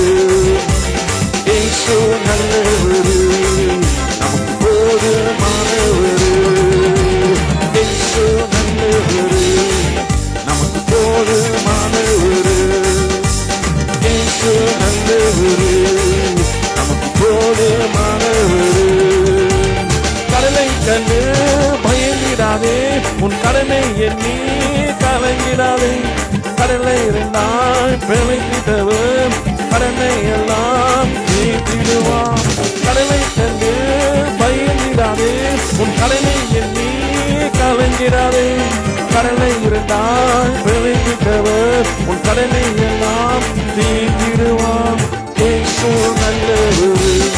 இயேசு நல்லவர், நமக்கு போதுமானவர். இயேசு நல்லவர், நமக்கு போதுமானவர். இயேசு நல்லவர், நமக்கு போதுமானவர். கடலை கண்டு பயந்திடாதே, உன் கடனை எண்ணி கலங்கிடாதே. கடலை 2 பிழைத்திட்டவர் கடனை எல்லாம் நீட்டிடுவான். கடலை கண்டு பயந்திடாதே, உன் கடனை எண்ணி கலங்கிடாதே. கடலை 2 பிழைத்திட்டவர் உன் கடனை எல்லாம் நீட்டிடுவான். இயேசு நல்லவர்,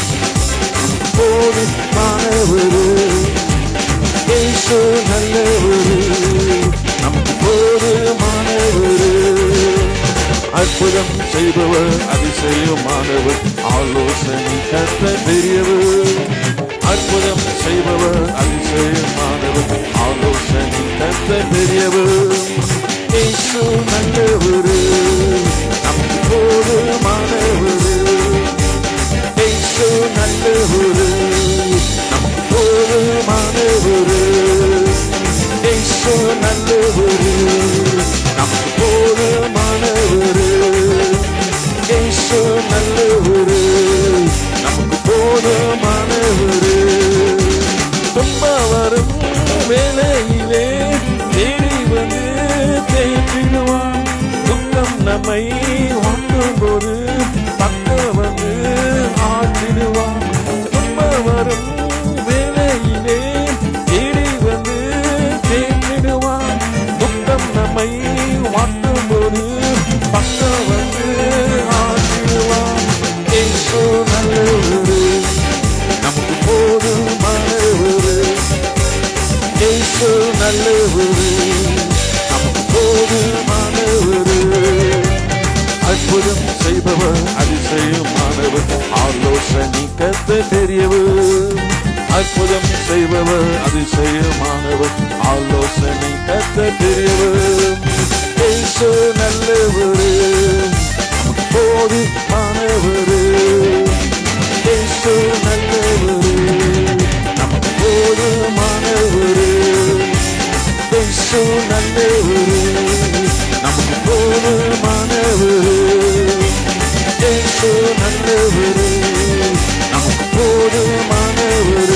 போதுமானவர். இயேசு நல்லவர், நமக்கு போதுமானவர். அற்புதம் செய்பவர், அதிசயமானவர், ஆலோசனை கர்த்தர் பெரியவர். அற்புதம் செய்பவர், அதிசயமானவர், ஆலோசனை கர்த்தர் பெரியவர். இயேசு நல்லவர், நமக்கு போதுமானவர். இயேசு நல்லவர், நமக்கு போதுமானவர். இயேசு நல்லவர், நமக்கு போதுமானவர். இயேசு நல்லவர், நமக்கு போதுமானவர். துன்பம் வரும் வேளையிலே தேடி வந்து தேற்றிடுவான். துக்கம் நம்மை வாட்டும் போது பக்கம் வந்து ஆற்றிடுவான். துன்பம் வரும் வேளையிலே தேடி வந்து தேற்றிடுவான். துக்கம் நம்மை வாட்டும் போது பக்கம் வந்து ஆற்றிடுவான். இயேசு நல்லவர், நமக்கு போதுமானவர். இயேசு நல்லவர், நமக்கு போதுமானவர். அற்புதம் செய்பவர், அதிசயமானவர், ஆலோசனை கர்த்தர் பெரியவர். அற்புதம் செய்பவர், அதிசயமானவர், ஆலோசனை கர்த்தர் பெரியவர். இயேசு நல்லவர், நமக்கு போதுமானவர். இயேசு நல்லவர், நமக்கு போதுமானவர். இயேசு நல்லவர், நமக்கு போதுமானவர். இயேசு நல்லவர், நமக்கு போதுமானவர்.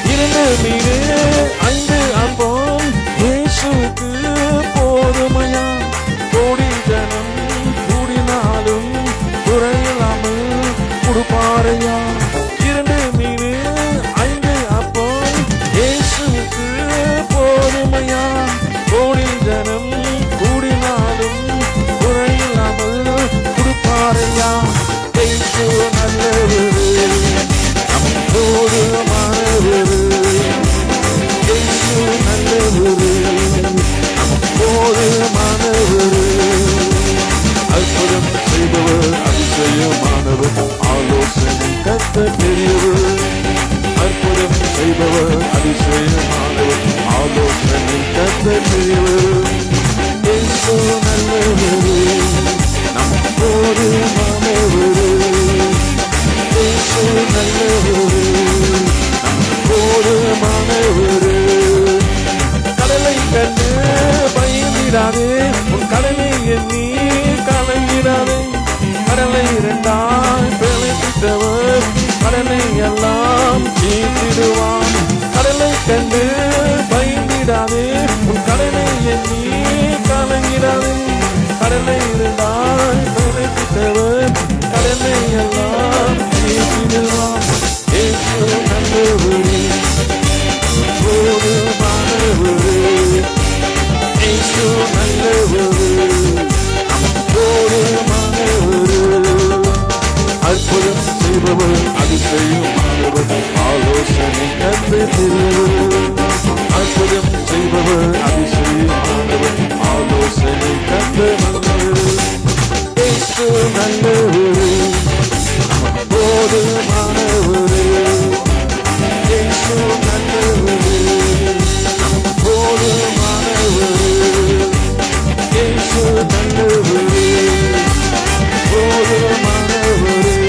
2 மீன் 5 அப்பம் இயேசுவுக்கு போதுமையா. கோடி ஜனம் கூடினாலும் குறையில்லாமல் கொடுப்பாரையா. 2 மீன் 5 அப்பம் இயேசுவுக்கு போதுமையா. கோடி ஜனம் கூடினாலும் குறையில்லாமல் கொடுப்பாரையா. இயேசு நல்லவர், நமக்கு போதுமானவர். இயேசு நல்லவர், நமக்கு போதுமானவர். அற்புதம் செய்பவர், அதிசயமானவர், ஆலோசனை கர்த்தர் பெரியவர். அற்புதம் செய்பவர், அதிசயமானவர், ஆலோசனை கர்த்தர் பெரியவர். இயேசு நல்லவர், நமக்கு போதுமானவர். இயேசு நல்லவர், நமக்கு போதுமானவர். கடலை கலங்கிடாதே, உன் கடலை எண்ணி கலங்கிடாதே. கடலை இரண்டாய் பிளந்திட்டவர் கடலை எல்லாம் தீர்த்திடுவான். கடலை கண்டு பயந்திடாதே, உன் கடலை எண்ணி கலங்கிடாதே. கடலை இரண்டாய் பிளந்திட்டவர் கடலை எல்லாம் தீர்த்திடுவான். இயேசு நல்லவரே, போதுமானவரே. இயேசு நல்லவரே, போதுமானவரே. அற்புதம் செய்பவர், அதிசயமானவர், ஆலோசனை கர்த்தர். அற்புதம் செய்பவர், அதிசயமானவர், ஆலோசனை கர்த்தர். இயேசு நல்லவரே, போதுமானவரே. இயேசு நல்லவரே, போதுமானவரே. இயேசு நல்லவரே, போதுமானவரே.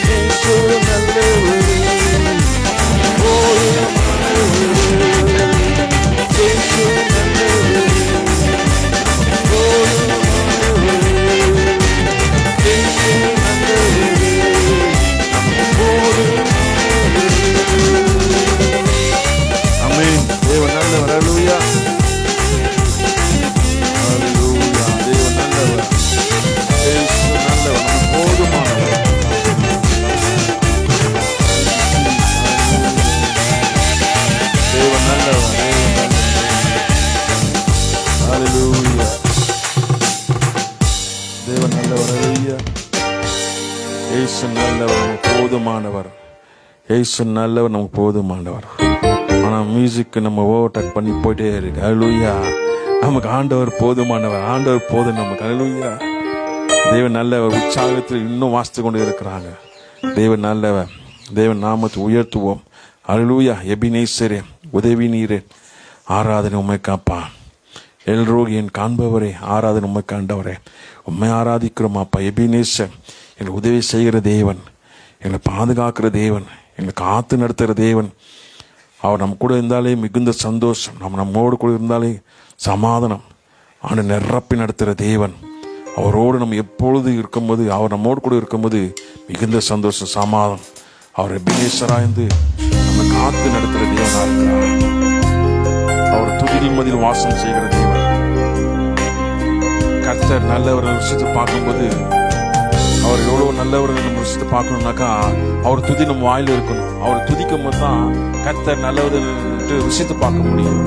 இயேசு நல்லவரே, போதுமானவரே. இயேசு நல்லவரே, போதுமானவரே. இயேசு நல்லவரே, போதுமானவரே. ஆமென். தேவன் நல்லவர். அல்லேலூயா, அல்லேலூயா. தேவன் நல்லவர். இயேசு நல்லவர், போதுமானவர். தேவன் நல்லவர். அல்லேலூயா. தேவன் நல்லவர். அல்லேலூயா. இயேசு நல்லவர், நமக்கு போதுமானவர். இயேசு நல்லவர், நமக்கு போதுமானவர். ஆனால் மியூசிக்கு நம்ம ஓவர்டேக் பண்ணி போயிட்டே இருக்கு. அல்லேலூயா. நமக்கு ஆண்டவர் போதுமானவர், ஆண்டவர் போதும் நமக்கு. அல்லேலூயா. தேவன் நல்லவர். உற்சாகத்தில் இன்னும் வாசித்து கொண்டு இருக்கிறாங்க. தேவன் நல்லவர். தேவன் நாமத்தை உயர்த்துவோம். அல்லேலூயா. எபினேசரே, உதவி நீரே, ஆராதனை உம்மைக்கு அப்பா. எல்ரோகி, என் காண்பவரே, ஆராதனை உம்மைக்கு ஆண்டவரே. உம்மை ஆராதிக்கிறோம் அப்பா. எபினேசர், எங்களை உதவி செய்கிற தேவன், எங்களை பாதுகாக்கிற தேவன், எங்களை காத்து நடத்துகிற தேவன். அவர் நம்ம கூட இருந்தாலே மிகுந்த சந்தோஷம். நம்மோடு கூட இருந்தாலே சமாதானம். ஆண்டு நிரப்பி நடத்துகிற தேவன். அவரோடு நம்ம எப்பொழுது இருக்கும்போது, அவர் நம்மோடு கூட இருக்கும்போது மிகுந்த சந்தோஷம், சமாதானம். அவர் எபினேசராக இருந்து நம்ம காத்து நடத்துகிற தேவனாக இருக்கிறார். அவர் துதியின் மதியில் வாசம் செய்கிற தேவன். கர்த்தர் நல்லவர் விஷயத்தை பார்க்கும்போது, அவர் எவ்வளவு நல்லவர் நம்ம விஷயத்தை பார்க்கணும்னாக்கா அவர் துதி நம்ம வாயில இருக்கணும். அவர் துதிக்கும் போது தான் கர்த்தர் நல்லவர் விஷயத்தை பார்க்க முடியும்.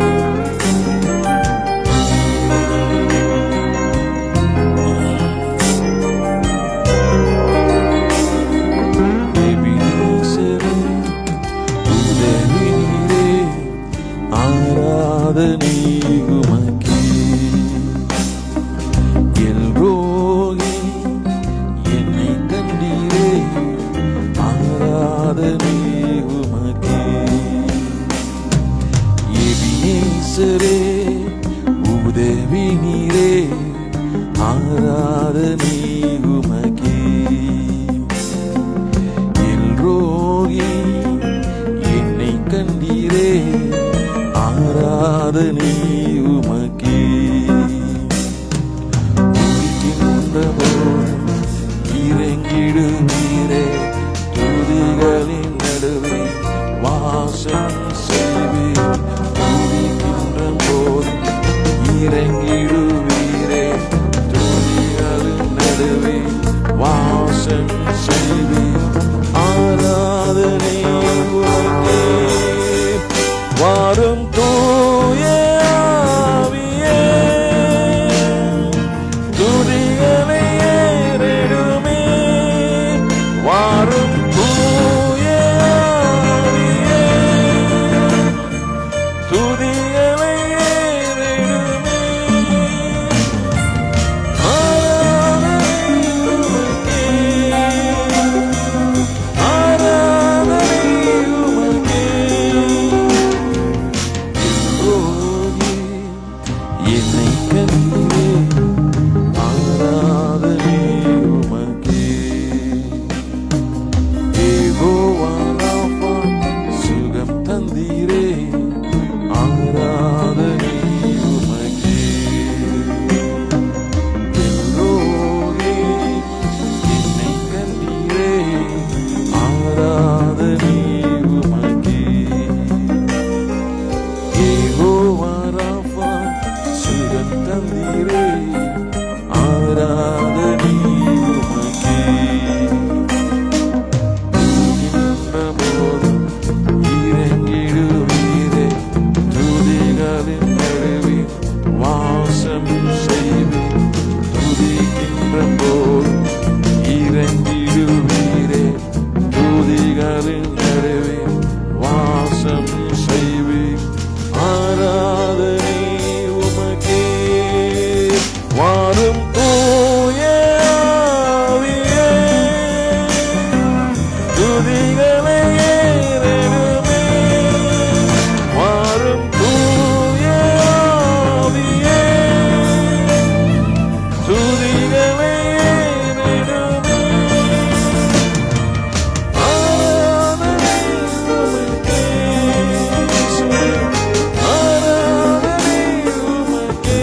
ஆராதனை உமக்கே. எல்ரோகி, என்னை கண்டீரே, ஆராதனை உமக்கே. எபினேசரே, உதவி நீரே, ஆராதனை உமக்கே. எல்ரோகி, என்னை கண்டீரே, ஆராதனை உமக்கே. இறங்கிடுவீரே, துதிகளின் நடுவே வாசம் செய்வீர். துதிக்கின்ற போது இறங்கிடுவீரே, துதிகளின் நடுவே வாசம் செய்வீர். ஆராதனை உமக்கே. வாரும் தூய ஆவியே, துதிகளை ஏறிடுமே. வாரும் தூய ஆவியே, துதிகளை ஏறிடுமே. ஆராதனை உமக்கே, ஆராதனை உமக்கே. என்னை கண்டீரே, ஆராதனை உமக்கே. யெகோவா ராஃபா, சுகம் தந்தீரே, ஆராதனை உமக்கே. வாசம் செய்வேன். துதிக்கின்ற போது இறங்கிடுவீரே, துதிகளின் நடுவே வாசம் செய்வேன். ஆராதனை உமக்கே வாரும் தூய ஆவியே, துதிகளை ஏறெடுமே. வாரும் தூய ஆவியே, துதிகளை ஏறெடுமே. ஆராதனை உமக்கே, ஆராதனை உமக்கே,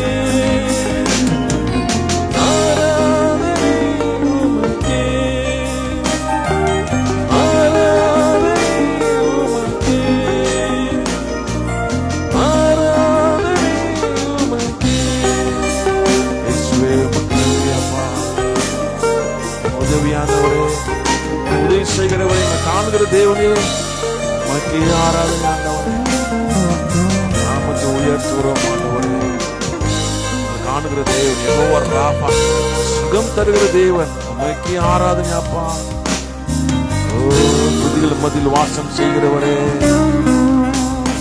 ஆராதனை உமக்கே, ஆராதனை உமக்கே, ஆராதனை உமக்கே. இயேசுவே, உமக்கு நன்றி அப்பா. உதவியானவரே, உதவி செய்கிறவரே, காணுகிற தேவனே, உமக்கு ஆராதனை ஆண்டவரே. நாமத்தை உயர்த்துகிறோம் ஆண்டவரே. காணுகிற தேவன் யெகோவா ராபா, சுகம் தருகிற தேவன், உமக்கு ஆராதனை அப்பா. துதிகள் மத்தியில் வாசம் செய்கிறவரே,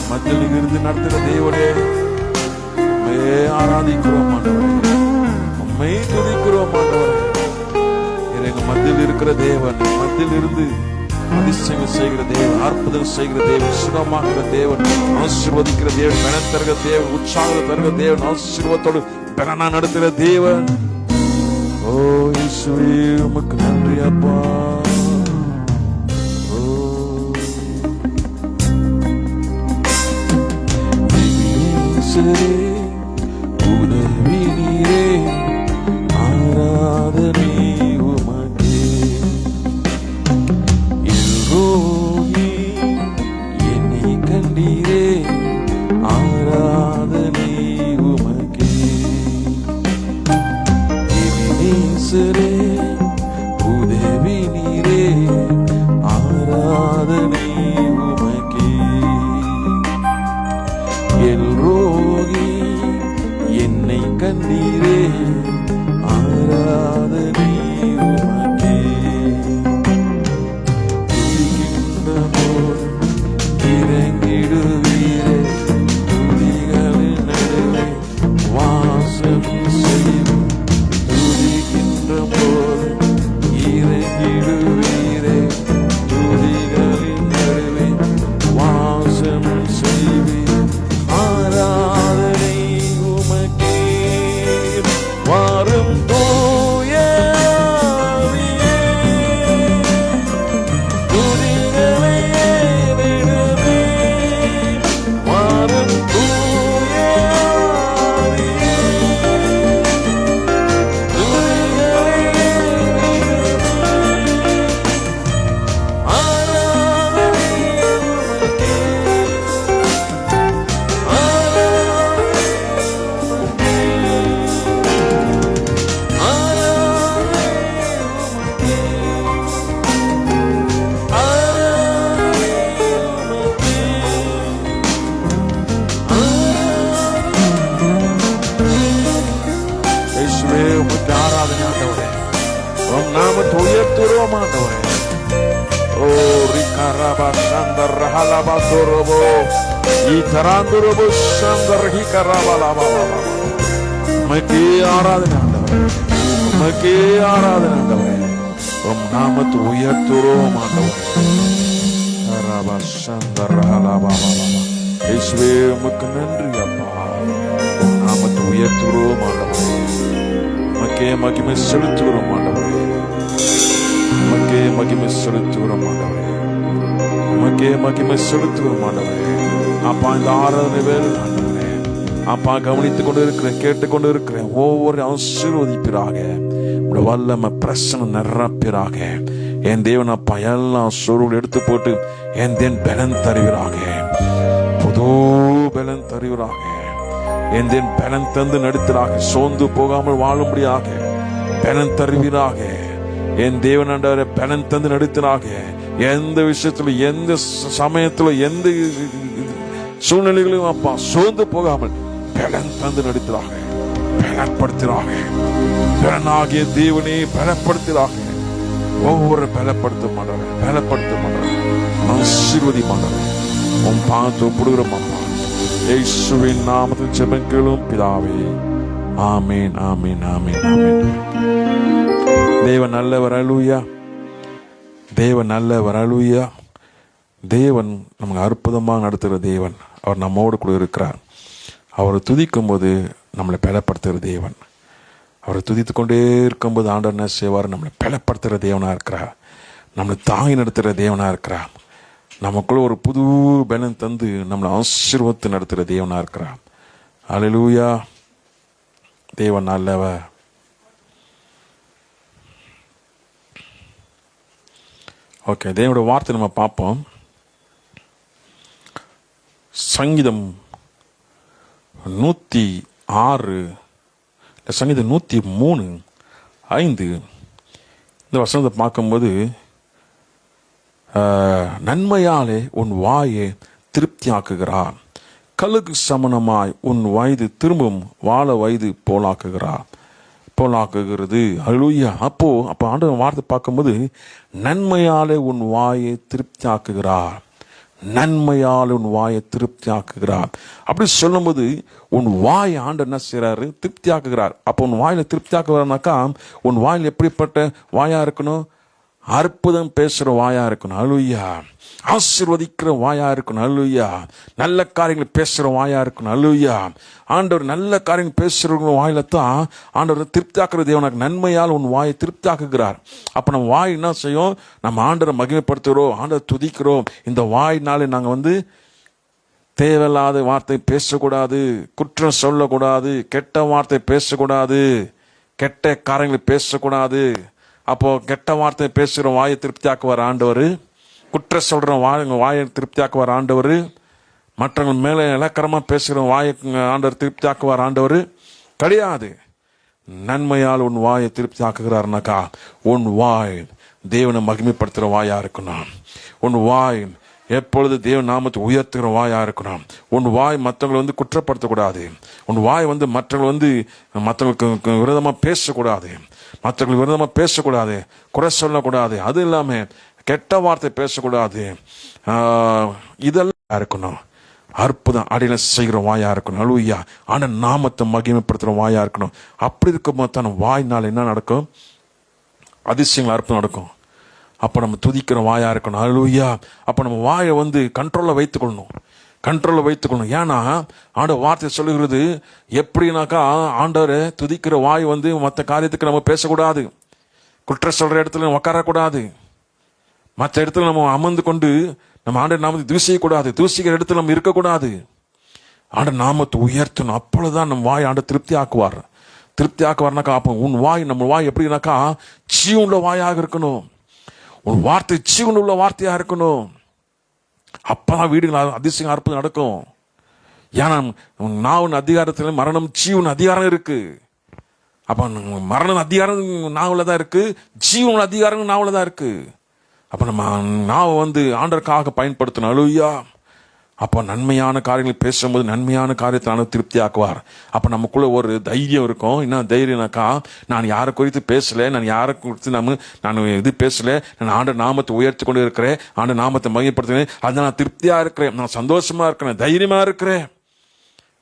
மத்தியில் இருந்து நடத்துகிற தேவனே, உம்மை ஆராதிக்கிறோம் ஆண்டவரே, உம்மை துதிக்கிறோம் ஆண்டவரே. எங்க மத்தியில் இருக்கிற தேவன், மத்தியில் இருந்து அதிசயம் செய்கிற தேவன், அற்புதம் செய்கிற தேவன், சுகமாக்குற தேவன், ஆசீர்வதிக்கிற தேவன், பலன் தருகிற தேவன், உற்சாகம் தருகிற தேவன், ஆசீர்வாதத்தோடு பலனா நடத்துகிற தேவன். ஓ இயேசுவே, உமக்கு நன்றி அப்பா. ஓ இயேசுவே, உதவி நீரே, ஆராதனை உமக்கே. எல்ரோயி, என்னை கண்டீரே, ஆராதனை உமக்கே. எபினேசரே, உதவி நீரே, ஆராதனை உமக்கே. எல்ரோயி, என்னை கண்டீரே, ஆராதனை உமக்கே. துதிக்கின்ற போது இறங்கிடுவீரே, துதிகளின் நடுவே வாசம் செய்வேன். துதிக்கின்ற போது இறங்கிடுவீரே, துதிகளின் நடுவே வாசம் செய்வேன். ஆராதனை உமக்கே, வாரும் தூய ஆவியே, துதிகளை ஏறெடுமே. வாரும் தூய ஆவியே, துதிகளை ஏறெடுமே. ஆராதனை உமக்கே, ஆராதனை உமக்கே, ஆராதனை உமக்கே, ஆராதனை உமக்கே, இயேசுவே, உமக்கு ஆராதனை ஆண்டவரே. உம் நாமத்தை உயர்த்துகிறோம் ஆண்டவரே. ஓ ரிகரபா சந்தர் ரஹலபா தோரபோ ஈதராந்துரபோ சந்தர் ஹிகரபலபா. உமக்கு ஆராதனை ஆண்டவரே, உமக்கு ஆராதனை ஆண்டவரே. உம் நாமத்தை உயர்த்துகிறோம் ஆண்டவரே. ரபா சந்தர் ரஹலபா. இயேசுவே, உமக்கு நன்றி அப்பா. உம் நாமத்தை உயர்த்துகிறோம் ஆண்டவரே. உமக்கே மகிமை செலுத்துகிறோம் ஆண்டவரே. உமக்கே மகிமை செலுத்துகிறோம் ஆண்டவரே. உமக்கே மகிமை செலுத்துகிறோம் ஆண்டவரே. அப்பா, இந்த ஆராதனை வேலை ஆண்டவரே, அப்பா கவனித்துக் கொண்டு இருக்கிறேன், கேட்டுக்கொண்டு இருக்கிறேன். ஒவ்வொரு ஆசீர்வதிப்பிறாக, உடைய வல்லமை பிரசனை நிரப்பிறாக. என் தேவன் அப்பா எல்லாம் சோர்வுகள் எடுத்து போட்டு என் தேவன் பலன் தருவீராக, புது பலன் தருவீராக. என் தேவன் பலன் தந்து நடித்தராக, சோர்ந்து போகாமல் வாழும்படியாக பலன் தருவீராக. என் தேவன் ஆண்டவரே, பலன் தந்து நடித்தராக. எந்த விஷயத்துல, எந்த சமயத்துல, எந்த சூழ்நிலைகளும் அப்பா சோர்ந்து போகாமல் பலன் தந்து நடித்தராக. பலப்படுத்துகிறாங்க. பலனாகிய தேவனே பலப்படுத்துகிறாங்க. ஒவ்வொரு பலப்படுத்த மாட்டாங்க, பலப்படுத்த மாட்டாங்க, ஆசீர்வதி மாட்டாங்க. உன் பாத்து ஒப்புடுகிறோம் அப்பா, இயேசுவின் நாமத்தில் ஜெபங்களும் பிதாவே, ஆமீன், ஆமீன், ஆமீன், ஆமீன். தேவன் நல்லவர், அல்லேலூயா. தேவன் நல்லவர், அல்லேலூயா. தேவன் நமக்கு அற்புதமாக நடத்துகிற தேவன். அவர் நம்மோடு கூட இருக்கிறார். அவரை துதிக்கும் போது நம்மளை பலப்படுத்துகிற தேவன். அவரை துதித்து கொண்டே இருக்கும்போது ஆண்டவர் என்ன செய்வார்? நம்மளை பலப்படுத்துகிற தேவனாக இருக்கிறார். நம்மளை தாங்கி நடத்துகிற தேவனாக இருக்கிறார். நமக்குள்ள ஒரு புது பலன் தந்து நம்மளை ஆசீர்வதித்து நடத்துகிற தேவனாக இருக்கிறார். அல்லேலூயா. தேவன் நல்லவர். ஓகே, தேவனோட வார்த்தை நம்ம பார்ப்போம். சங்கீதம் 106, சங்கீதம் 103:5 இந்த வசனத்தை பார்க்கும்போது, நன்மையாலே உன் வாயை திருப்தியாக்குகிறார், கழுகு சமணமாய் உன் வயது திரும்பும் வாழ வயது போலாக்குகிறது. அல்லேலூயா. அப்போ ஆண்டவர் வார்த்தை பார்க்கும்போது, நன்மையாலே உன் வாயை திருப்தியாக்குகிறார், நன்மையால் உன் வாயை திருப்தியாக்குகிறார். அப்படி சொல்லும்போது உன் வாய் ஆண்டவர் என்ன செய்யறாரு? திருப்தியாக்குகிறார். அப்போ உன் வாயில திருப்தியாக்குறாருனாக்கா, உன் வாயில் எப்படிப்பட்ட வாயா இருக்கணும்? அற்புதம் பேசுற வாயா இருக்கணும். அல்லேலூயா. ஆசீர்வதிக்கிற வாயா இருக்கணும். அல்லேலூயா. நல்ல காரியங்களை பேசுற வாயா இருக்கணும். அல்லேலூயா. ஆண்டவர் நல்ல காரியங்கள் பேசுறவங்க வாயில தான் ஆண்டவர் திருப்தியாக்குற தேவனாக. நன்மையால் உன் வாயை திருப்தியாக்குகிறார். அப்ப நம்ம வாய் என்ன செய்யும்? நம்ம ஆண்டவரை மகிமைப்படுத்துகிறோம், ஆண்டவர் துதிக்கிறோம். இந்த வாயினாலே நாங்க தேவையில்லாத வார்த்தை பேசக்கூடாது, குற்றம் சொல்லக்கூடாது, கெட்ட வார்த்தை பேசக்கூடாது, கெட்ட காரியங்களை பேசக்கூடாது. அப்போ கெட்ட வார்த்தை பேசுகிற வாயை திருப்தியாக்குவார் ஆண்டவர். குற்றம் சொல்ற வாயை திருப்தியாக்குவார் ஆண்டவர். மற்றவங்க மேலே இலக்கரமா பேசுகிற வாயை ஆண்டவர் திருப்தியாக்குவார் ஆண்டவர் கிடையாது. நன்மையால் உன் வாயை திருப்தியாக்குகிறார்னாக்கா, உன் வாய் தேவனை மகிமைப்படுத்துகிற வாயா இருக்கணும். உன் வாய் எப்பொழுது தேவ நாமத்தை உயர்த்துகிற வாயா இருக்கணும். உன் வாய் மற்றவங்களை குற்றப்படுத்தக்கூடாது. உன் வாய் மற்றவங்களுக்கு விரோதமா பேசக்கூடாது, மற்றவங்களுக்கு விரோதமா பேசக்கூடாது, குறை சொல்லக்கூடாது. அது இல்லாம கெட்ட வார்த்தை பேசக்கூடாது. இதெல்லாம் இருக்கணும். அற்புதம் அடையில செய்கிற வாயா இருக்கணும். அல்லேலூயா. ஆனா நாமத்தை மகிமைப்படுத்துற வாயா இருக்கணும். அப்படி இருக்கும்போது தான் வாய்னால என்ன நடக்கும்? அதிசயங்கள் அற்புதம் நடக்கும். அப்ப நம்ம துதிக்கிற வாயா இருக்கணும். அல்லேலூயா. அப்ப நம்ம வாயை கண்ட்ரோல்ல வைத்துக்கொள்ளணும். ஏன்னா ஆண்டவர் வார்த்தை சொல்லுகிறது எப்படின்னாக்கா, ஆண்டவர் துதிக்கிற வாய் மற்ற காரியத்துக்கு நம்ம பேசக்கூடாது, குற்ற சொல்ற இடத்துல உட்காரக்கூடாது, மற்ற இடத்துல நம்ம அமர்ந்து கொண்டு நம்ம ஆண்டவர் நாமத்தை தூசிக்கக்கூடாது, தூசிக்கிற இடத்துல நம்ம இருக்கக்கூடாது. ஆண்டவர் நாமத்தை உயர்த்தணும். அப்பொழுதுதான் நம்ம வாய் ஆண்டவர் திருப்தி ஆக்குவார்னாக்கா. அப்போ நம்ம வாய் எப்படின்னாக்கா, ஜீவனுள்ள வாயாக இருக்கணும். உன் வார்த்தை ஜீவனுள்ள வார்த்தையா இருக்கணும். அப்பதான் வீடுகள் அதிசயம் அற்புதம் நடக்கும். ஏன்னா நாவின் அதிகாரத்துல மரணம் ஜீவன் அதிகாரம் இருக்கு. அப்ப மரணம் அதிகாரம் நாவலதான் இருக்கு, ஜீவன் அதிகாரம் நாவலதான் இருக்கு. அப்ப நம்ம நாவை ஆண்டருக்காக பயன்படுத்தணும். அல்லேலூயா. அப்போ நன்மையான காரியங்களை பேசும்போது நன்மையான காரியத்தை திருப்தி ஆக்குவார். அப்போ நமக்குள்ள ஒரு தைரியம் இருக்கும். என்ன தைரியம்னாக்கா, நான் யாரை குறித்து பேசல, நான் யாரை குறித்து நான் இது பேசல, நான் ஆண்டவர் நாமத்தை உயர்த்தி கொண்டு இருக்கிறேன், ஆண்டவர் நாமத்தை மகிமைப்படுத்துகிறேன், அதை நான் திருப்தியா இருக்கிறேன், நான் சந்தோஷமா இருக்கிறேன், தைரியமா இருக்கிறேன்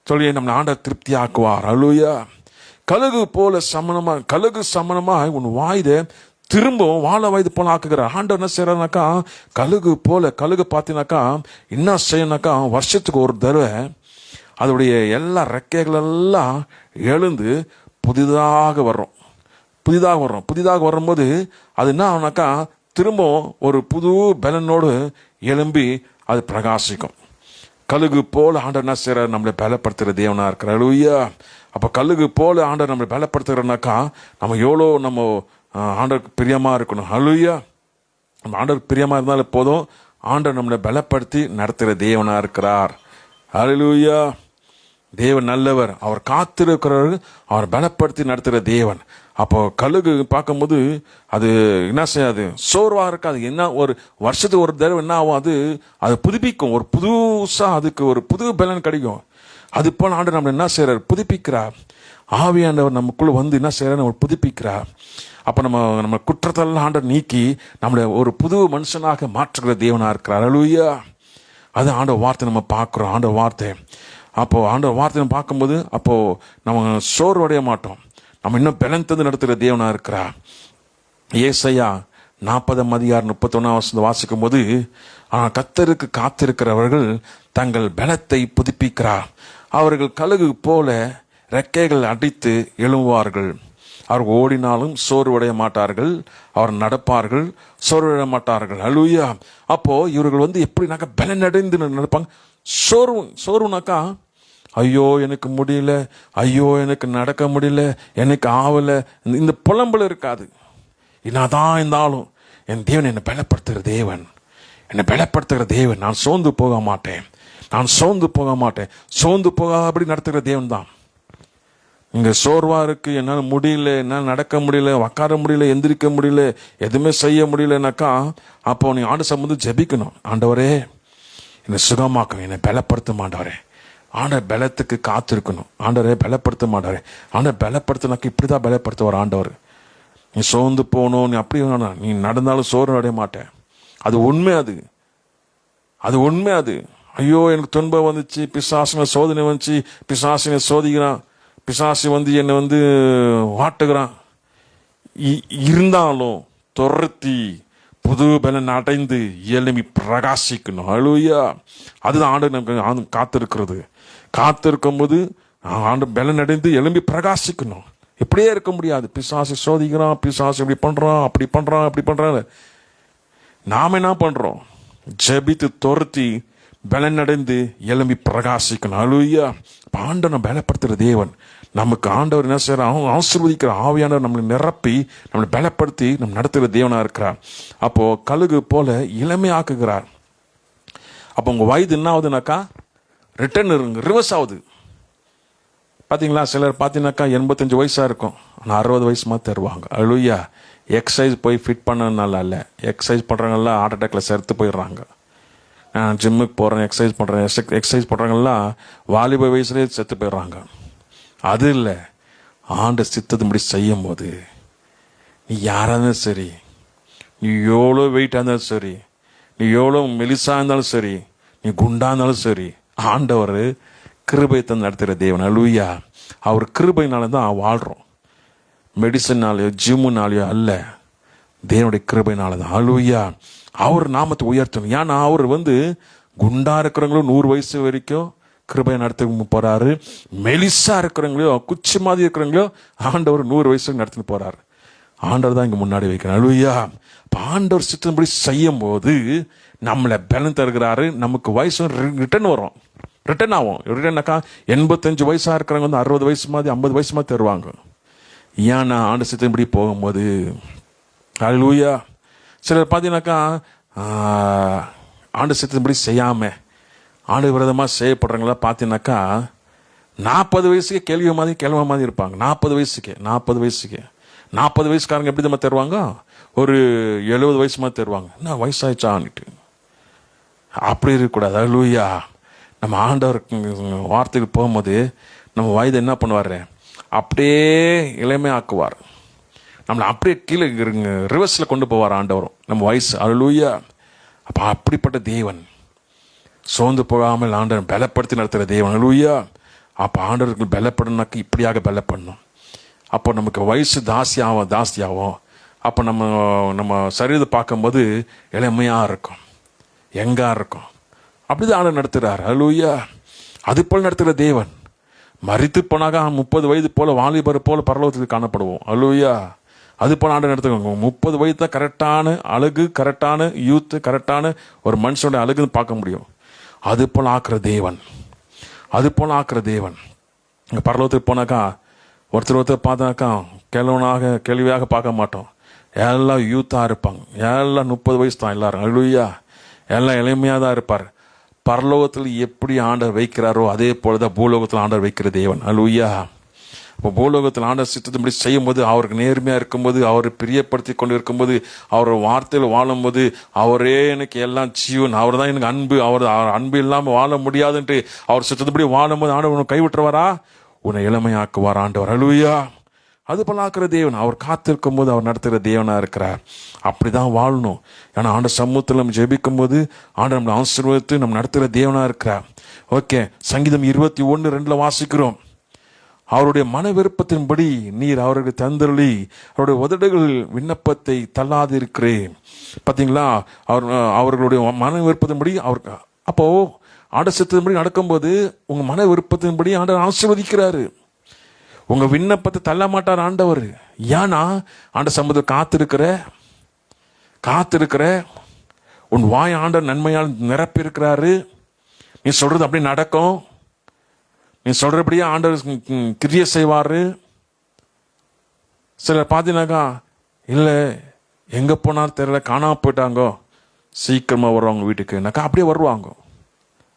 சொல்லி நம்ம ஆண்டவர் திருப்தி ஆக்குவார். அல்லேலூயா. கழுகு சமணமாய் உன் வாய்தை திரும்பவும் வாழ வயது போல ஆக்குகிறார். ஆண்டவர் என்ன செய்யறாருனாக்கா, கழுகு பார்த்தீங்கன்னாக்கா என்ன செய்யணும்னாக்கா, வருஷத்துக்கு ஒரு தடவை அதோடைய எல்லா ரெக்கைகள் எல்லாம் எழுந்து புதிதாக வரும்போது அது என்ன ஆகுனாக்கா, திரும்பவும் ஒரு புது பலனோடு எழும்பி அது பிரகாசிக்கும். கழுகு போல ஆண்டவர் என்ன செய்யறாரு? நம்மளை பலப்படுத்துகிற தேவனா இருக்கிறார். அல்லேலூயா. அப்ப கழுகு போல ஆண்டவர் நம்மளை பலப்படுத்துகிறனாக்கா, நம்ம எவ்வளோ நம்ம ஆண்டவருக்கு பிரியமா இருக்கணும். அல்லேலூயா. நம்ம ஆண்டவருக்கு பிரியமா இருந்தாலும் போதும். ஆண்டவர் நம்மளை பலப்படுத்தி நடத்துகிற தேவனா இருக்கிறார். அல்லேலூயா. தேவன் நல்லவர், அவர் காத்திருக்கிறவர், அவர் பலப்படுத்தி நடத்துகிற தேவன். அப்போ கழுகு பார்க்கும்போது அது என்ன செய்யாது? சோர்வா இருக்காது. என்ன ஒரு வருஷத்துக்கு ஒரு தடவை என்ன ஆகும்? அது புதுப்பிக்கும். ஒரு புதுசா அதுக்கு ஒரு புது பலன் கிடைக்கும். அது போல ஆண்டவர் நம்ம என்ன செய்யறார்? புதுப்பிக்கிறார். ஆவியானவர் நமக்குள்ள வந்து என்ன செய்யறார்? நம்ம புதுப்பிக்கிறார். அப்ப நம்ம குற்றத்தெல்லாம் ஆண்டவர் நீக்கி நம்மளை ஒரு புது மனுஷனாக மாற்றுகிற தேவனா இருக்கிறார். அல்லேலூயா. அது ஆண்டவர் வார்த்தை நம்ம பார்க்கிறோம். ஆண்டவர் வார்த்தை அப்போ ஆண்டவர் வார்த்தை நம்ம பார்க்கும்போது அப்போ நம்ம சோர்வடைய மாட்டோம். நம்ம இன்னும் பலன் தந்து நடத்துகிற தேவனா இருக்கிறார். ஏசாயா 40:31 வாசிக்கும் போது, கர்த்தருக்கு காத்திருக்கிறவர்கள் தங்கள் பலத்தை புதுப்பிக்கிறார். அவர்கள் கழுகு போல ரெக்கைகள் அடித்து எழும்புவார்கள். அவர் ஓடினாலும் சோர்வடைய மாட்டார்கள். அவர் நடப்பார்கள், சோர்வடைய மாட்டார்கள். அல்லேலூயா. அப்போ இவர்கள் வந்து எப்படினாக்கா பலன் அடைந்து நடப்பாங்க. சோர்வுனாக்கா, ஐயோ எனக்கு முடியல, ஐயோ எனக்கு நடக்க முடியல, எனக்கு ஆவல, இந்த புலம்பல் இருக்காது. என்னதான் இருந்தாலும் என் தேவன் என்னை பலப்படுத்துகிற தேவன், என்னை பலப்படுத்துகிற தேவன். நான் சோர்ந்து போக மாட்டேன், நான் சோர்ந்து போக மாட்டேன். சோர்ந்து போகாதபடி நடத்துகிற தேவன் தான். இங்க சோர்வா இருக்கு, என்னால் முடியல, என்னால் நடக்க முடியல, உட்கார முடியல, எந்திரிக்க முடியல, எதுவுமே செய்ய முடியலனாக்கா, அப்போ நீ ஆண்டு சம்பந்து ஜெபிக்கணும். ஆண்டவரே என்னை சுகமாக்கும், என்னை பலப்படுத்த மாட்டவரே. ஆண்டவர் பலத்துக்கு காத்திருக்கணும். ஆண்டவரே பலப்படுத்த மாட்டாரே. ஆண்டவர் பலப்படுத்தினாக்க இப்படிதான் பலப்படுத்துவார் ஆண்டவர். நீ சோர்ந்து போகணும், நீ அப்படி வேணாம், நீ நடந்தாலும் சோர்வு அடைய மாட்டேன். அது உண்மை. அது உண்மை. ஐயோ எனக்கு துன்பம் வந்துச்சு, பிசாசின சோதனை வந்துச்சு, பிசாசினை சோதிக்கிறான், பிசாசி வந்து என்னை வந்து வாட்டுகிறான். இருந்தாலும் துரத்தி புது பலன் அடைந்து எழும்பி பிரகாசிக்கணும். அல்லேலூயா. அதுதான் ஆண்டு நமக்கு காத்திருக்கிறது. காத்திருக்கும் போது ஆண்டு பலன் அடைந்து எழும்பி பிரகாசிக்கணும். இப்படியே இருக்க முடியாது. பிசாசு சோதிக்கிறான், பிசாசு இப்படி பண்றான், அப்படி பண்றான், அப்படி பண்றான். நாம என்ன பண்றோம்? ஜெபித்து துரத்தி பலன் அடைந்து எழும்பி பிரகாசிக்கணும். அல்லேலூயா. ஆண்டவர் பலப்படுத்துகிற தேவன். நமக்கு ஆண்டவர் என்ன செய்யறான்? ஆசீர்வதிக்கிற ஆவியானவர் நம்மளை நிரப்பி நம்மளை பலப்படுத்தி நம்ம நடத்துகிற தேவனா இருக்கிறார். அப்போ கழுகு போல இளமையாக்குகிறார். அப்போ உங்க வயது என்ன ஆகுதுனாக்கா ரிவர்ஸ் ஆகுது. பாத்தீங்களா? சிலர் பார்த்தீங்கன்னாக்கா 85 வயசா இருக்கும், ஆனால் 60 வயசு மாதிரி தருவாங்க. அல்லேலூயா. எக்ஸசைஸ் போய் ஃபிட் பண்ணனால இல்லை, எக்ஸசைஸ் பண்றவங்கலாம் ஹார்ட் அட்டாக்ல செத்து போயிடுறாங்க. நான் ஜிம்முக்கு போறேன், எக்ஸசைஸ் பண்றவங்கலாம் வாலிப வயசுலேயே செத்து போயிடுறாங்க. அது இல்லை, ஆண்டு சித்தத்தின்படி செய்யும் போது நீ யாரா இருந்தாலும் சரி, நீ எவ்வளோ வெயிட்டாக இருந்தாலும் சரி, நீ எவ்வளோ மெலிசா இருந்தாலும் சரி, நீ குண்டா இருந்தாலும் சரி, ஆண்டவர் கிருபை தந்து நடத்துகிற தேவன். அல்லேலூயா. அவர் கிருபையினால தான் வாழ்கிறோம். மெடிசன்னாலேயோ ஜிம்முனாலேயோ அல்ல, தேவனுடைய கிருபையினால தான். அல்லேலூயா. அவர் நாமத்தை உயர்த்தணும். ஏன்னா அவர் வந்து குண்டா இருக்கிறவங்களும் 100 வயசு வரைக்கும் கிருபையை நடத்த போறாரு. மெலிசா இருக்கிறவங்களோ குச்சி மாதிரி இருக்கிறவங்களோ ஆண்டவர் 100 வயசுக்கு நடத்திட்டு போறாரு. ஆண்டவர் தான் இங்க முன்னாடி வைக்கிறார். அல்லேலூயா. ஆண்டவர் சித்தம்படி செய்யும் போது நம்மளை பலன் தருகிறாரு. நமக்கு வயசு ரிட்டர்ன் ஆகும். ரிட்டர்னாக்கா 85 வயசா இருக்கிறவங்க வந்து 60 வயசு மாதிரி 50 வயசு மாதிரி தருவாங்க. ஏன்னா ஆண்டு சித்தம்படி போகும்போது. அல்லேலூயா. சிலர் பார்த்தீங்கன்னாக்கா ஆண்டு சித்தம்படி செய்யாம ஆண்டு விரதமாக செய்யப்படுறவங்கள பார்த்தீங்கன்னாக்கா 40 வயசுக்கே கிழமை மாதிரி இருப்பாங்க. 40 வயசுக்காரங்க எப்படி தான் தருவாங்க? ஒரு 70 வயசு மாதிரி தருவாங்க. என்ன வயசாயிடுச்சான்னுட்டு அப்படி இருக்கக்கூடாது. அல்லேலூயா. நம்ம ஆண்டவர் வார்த்தைக்கு போகும்போது நம்ம வயதை என்ன பண்ணுவார்? அப்படியே இளமையாக்குவார். நம்மளை அப்படியே கீழே ரிவர்ஸில் கொண்டு போவார் ஆண்டவரும் நம்ம வயசு. அல்லேலூயா. அப்போ அப்படிப்பட்ட தேவன், சோர்ந்து போகாமல் ஆண்டவர் பலப்படுத்தி நடத்துகிற தேவன். அல்லேலூயா. அப்போ ஆண்டவர்கள் பலப்படணும்னாக்க இப்படியாக பலப்படணும். அப்போ நமக்கு வயசு தாஸ்தியாகும். அப்போ நம்ம சரீரத்தை பார்க்கும்போது இளமையாக இருக்கும், எங்கா இருக்கும். அப்படிதான் ஆண்டவர் நடத்துகிறார். அல்லேலூயா. அது போல் நடத்துகிற தேவன். மரித்து போனாக 30 வயது போல வாலிபர் போல பரலோகத்தில் காணப்படுவோம். அல்லேலூயா. அது போல ஆண்டவர் நடத்துவாங்க. 30 வயது தான் கரெக்டான அழகு, கரெக்டான யூத், கரெக்டான ஒரு மனுஷனுடைய அழகுன்னு பார்க்க முடியும். அது போல ஆக்குற தேவன். இங்கே பரலோகத்துக்கு போனாக்கா ஒருத்தர் பார்த்தாக்கா கேள்வியாக பார்க்க மாட்டோம். எல்லாம் யூத்தாக இருப்பாங்க. எல்லாம் 30 வயசு தான் எல்லாரும். அல்லேலூயா. எல்லாம் இளமையாக தான் இருப்பார். பரலோகத்தில் எப்படி ஆண்டவர் வைக்கிறாரோ அதே போலதான் பூலோகத்தில் ஆண்டவர் வைக்கிற தேவன். அல்லேலூயா. இப்போ பூலோகத்தில் ஆண்டவர் சித்தத்தின்படி செய்யும் போது, அவருக்கு நேர்மையாக இருக்கும்போது, அவரை பிரியப்படுத்தி கொண்டு இருக்கும்போது, அவர் வார்த்தையில் வாழும்போது, அவரே எனக்கு எல்லாம் ஜீவன், அவர் தான் எனக்கு அன்பு, அவர் அன்பு இல்லாமல் வாழ முடியாதுன்ட்டு அவர் சித்தத்தின்படி வாழும்போது ஆண்டவர் உன்னை கைவிட்டுருவாரா? உன்னை இளமையாக்குவார் ஆண்டவர். அல்லேலூயா. அது போல ஆக்குற தேவன். அவர் காத்திருக்கும் போது அவர் நடத்துகிற தேவனா இருக்கிறார். அப்படிதான் வாழணும். ஏன்னா ஆண்ட சமூகத்தில் நம்ம ஜெபிக்கும் போது ஆண்டு நம்மளை ஆசீர்வதித்து நம்ம நடத்துகிற தேவனா இருக்கிறார். ஓகே, சங்கீதம் 21:2 வாசிக்கிறோம். அவருடைய மன விருப்பத்தின்படி நீர் அவருக்கு தந்தருளி அவருடைய உதடுகள் விண்ணப்பத்தை தள்ளாதிருக்கிறேன். பார்த்தீங்களா? அவர்களுடைய மன விருப்பத்தின்படி அவர், அப்போ ஆண்ட சித்தத்தின்படி நடக்கும்போது உங்க மன விருப்பத்தின்படி ஆண்டவர் ஆசீர்வதிக்கிறாரு. உங்க விண்ணப்பத்தை தள்ள மாட்டார் ஆண்டவர். ஏன்னா ஆண்ட சமூகத்தில் காத்திருக்கிற உன் வாய் ஆண்டவர் நன்மையால் நிரப்பி இருக்கிறாரு. நீ சொல்றது அப்படி நடக்கும். நீ சொல்றபடியே ஆண்டவர் கிரியை செய்வாரு. சிலர் பார்த்தீங்கன்னாக்கா, இல்லை எங்க போனாலும் தெரியல, காணாம போயிட்டாங்கோ, சீக்கிரமா வருவாங்க வீட்டுக்குனாக்கா அப்படியே வருவாங்க.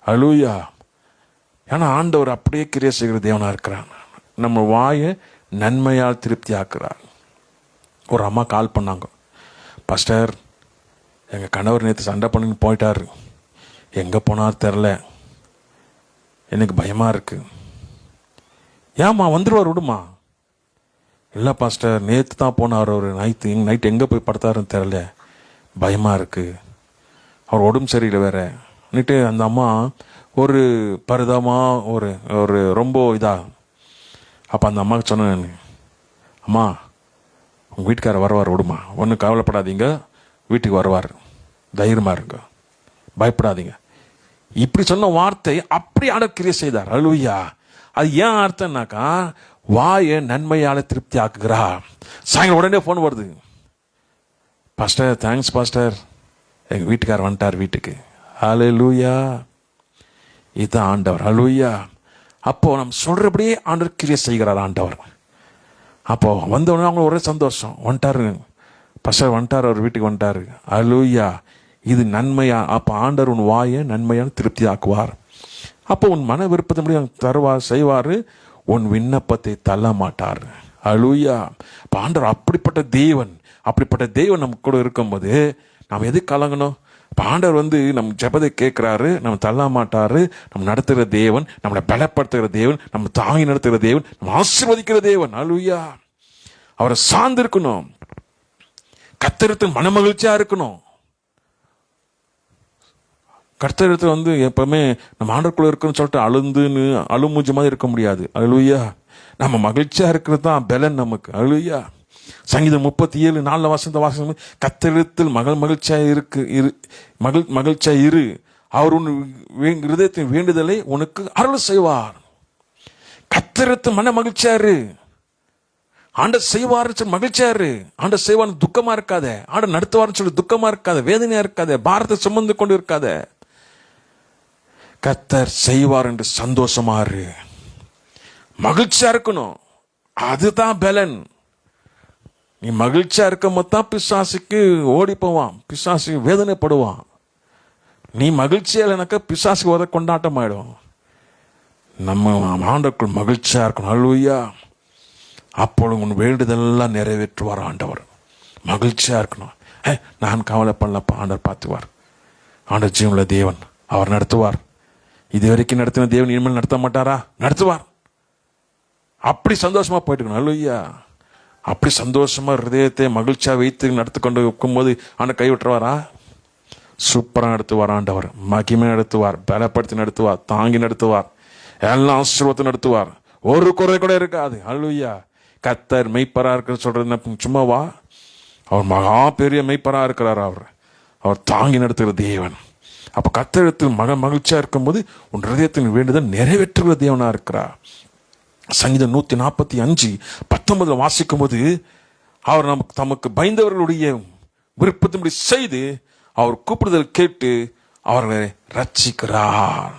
அல்லேலூயா. ஏன்னா ஆண்டவர் அப்படியே கிரியை செய்கிற தேவனா இருக்கிறாங்க. நம்ம வாயை நன்மையால் திருப்தி ஆக்குறார். ஒரு அம்மா கால் பண்ணாங்க, பாஸ்டர் எங்கள் கணவர் நேற்று சண்டை பண்ணின்னு போயிட்டாரு, எங்கே போனார் தெரில, எனக்கு பயமாக இருக்கு. ஏம்மா வந்துடுவார் விடுமா. இல்லை பாஸ்டர் நேற்று தான் போனார், அவர் நைட்டு எங்கே போய் படுத்தாருன்னு தெரில, பயமாக இருக்கு, அவர் உடம்பு சரியில்லை வேற ன்னுட்டு அந்த அம்மா ஒரு பரிதமாக ஒரு ரொம்ப இதாக. அப்போ அந்த அம்மாவுக்கு சொன்னேன், அம்மா உங்கள் வீட்டுக்காரர் வருவார் விடுமா, ஒன்றும் கவலைப்படாதீங்க, வீட்டுக்கு வருவார், தைரியமாக இருங்க, பயப்படாதீங்க. இப்படி சொன்ன வார்த்தை அப்படி கிரியை செய்தார். அல்லேலூயா. அது ஏன் அர்த்தம்னாக்கா, வாயை நன்மையால திருப்தி ஆக்குகிறா. சாயங்காலம் உடனே ஃபோன் வருது, பாஸ்டர் தேங்க்ஸ் பாஸ்டர், எங்கள் வீட்டுக்காரர் வந்துட்டார் வீட்டுக்கு. அல்லேலூயா. இதுதான் ஆண்டவர். அல்லேலூயா. அப்போ நம்ம சொல்றபடியே ஆண்டவர் கிரியை செய்கிறார் ஆண்டவர். அப்போ வந்தவொடனே அவங்க ஒரே சந்தோஷம், வந்துட்டாரு பாஸ்டர், வந்துட்டார், அவர் வீட்டுக்கு வந்துட்டாரு. அல்லேலூயா. இது நன்மையா. அப்போ ஆண்டவர் உன் வாயை நன்மையான திருப்தி ஆக்குவார். அப்போ உன் மன விருப்பத்தின்படி தருவார், செய்வார், உன் விண்ணப்பத்தை தள்ள மாட்டார். அல்லேலூயா. அப்போ ஆண்டவர் அப்படிப்பட்ட தேவன் நம்ம கூட இருக்கும்போது நாம் எது கலங்கணும்? இப்போ ஆண்டவர் நம்ம ஜெபத்தை கேட்குறாரு, நம்ம தள்ள மாட்டாரு, நம்ம நடத்துகிற தேவன், நம்மளை பலப்படுத்துகிற தேவன், நம்ம தாங்கி நடத்துகிற தேவன், நம்ம ஆசீர்வதிக்கிற தேவன். அல்லேலூயா. அவரை சார்ந்து இருக்கணும், கர்த்தரிடத்தில் மனமகிழ்ச்சியா இருக்கணும். கர்த்தரிடத்தில் எப்பவுமே நம்ம ஆண்டவருக்குள்ள இருக்குன்னு சொல்லிட்டு அழுமூஞ்சி மாதிரி இருக்க முடியாது. அல்லேலூயா. நம்ம மகிழ்ச்சியா இருக்கிறது தான் பலன் நமக்கு. அல்லேலூயா. சங்கீதம் 37:4 வாசம், கர்த்தரிடத்தில் மகிழ்ச்சியா இரு, அவர் உன் இருதயத்தின் வேண்டுதலை உனக்கு அருள் செய்வார். கர்த்தரிடத்தில் மன மகிழ்ச்சியா இரு. ஆண்டவர் செய்வார் மகிழ்ச்சியா இரு. ஆண்டவர் செய்வார் துக்கமா இருக்காத. ஆண்டவர் நடத்துவார்னு சொல்லி துக்கமா இருக்காத, வேதனையா இருக்காத, பாரத்தை சுமந்து கொண்டு இருக்காத. கர்த்தர் செய்வார் என்று சந்தோஷமா இரு, மகிழ்ச்சியா இருக்கணும். அதுதான் பலன். நீ மகிழ்ச்சியா இருக்கும் போது தான் பிசாசுக்கு ஓடி போவான், பிசாசுக்கு வேதனைப்படுவான். நீ மகிழ்ச்சியா இல்லைனாக்கா பிசாசுக்கு உத கொண்டாட்டம் ஆயிடும். நம்ம ஆண்டவருக்குள் மகிழ்ச்சியா இருக்கணும். அல்லேலூயா. அப்பொழுது உன் வேண்டுதெல்லாம் நிறைவேற்றுவார் ஆண்டவர். மகிழ்ச்சியா இருக்கணும். நான் கவலைப்படலப்பா, ஆண்டவர் பார்த்துவார். ஆண்டவர் ஜீவனுள்ள தேவன், அவர் நடத்துவார். இது வரைக்கும் நடத்தின தேவன் இனிமேல் நடத்த மாட்டாரா? நடத்துவார். அப்படி சந்தோஷமா போயிட்டு இருக்கணும். அல்லேலூயா. அப்படி சந்தோஷமா ஹிருதயத்தை மகிழ்ச்சியா வைத்து நடத்து கொண்டு இருக்கும்போது ஆண்டவர் கைவிட்டுருவாரா? சூப்பரா நடத்துவார் ஆண்டவர். மகிமை நடத்துவார், பலப்படுத்தி நடத்துவார், தாங்கி நடத்துவார், எல்லாம் ஆசீர்வாதத்தை நடத்துவார். ஒரு குறை கூட இருக்காது. அல்லேலூயா. கர்த்தர் மெய்ப்பரா இருக்கிற சொல்றது சும்மாவா? அவர் மகா பெரிய மெய்ப்பரா இருக்கிறார். அவர் தாங்கி நடத்துகிற தேவன். அப்ப கர்த்தரிடத்தில் மகிழ்ச்சியா இருக்கும்போது உன் ஹிருதயத்தின் வேண்டுதல் நிறைவேற்றுகிற தேவனா இருக்கிறார். சங்கீதம் 145:19 வாசிக்கும் போது, அவர் தமக்கு பயந்தவர்களுடைய விருப்பத்தின்படி செய்து அவர் கூப்பிடுதல் கேட்டு அவர்களை ரட்சிக்கிறார்.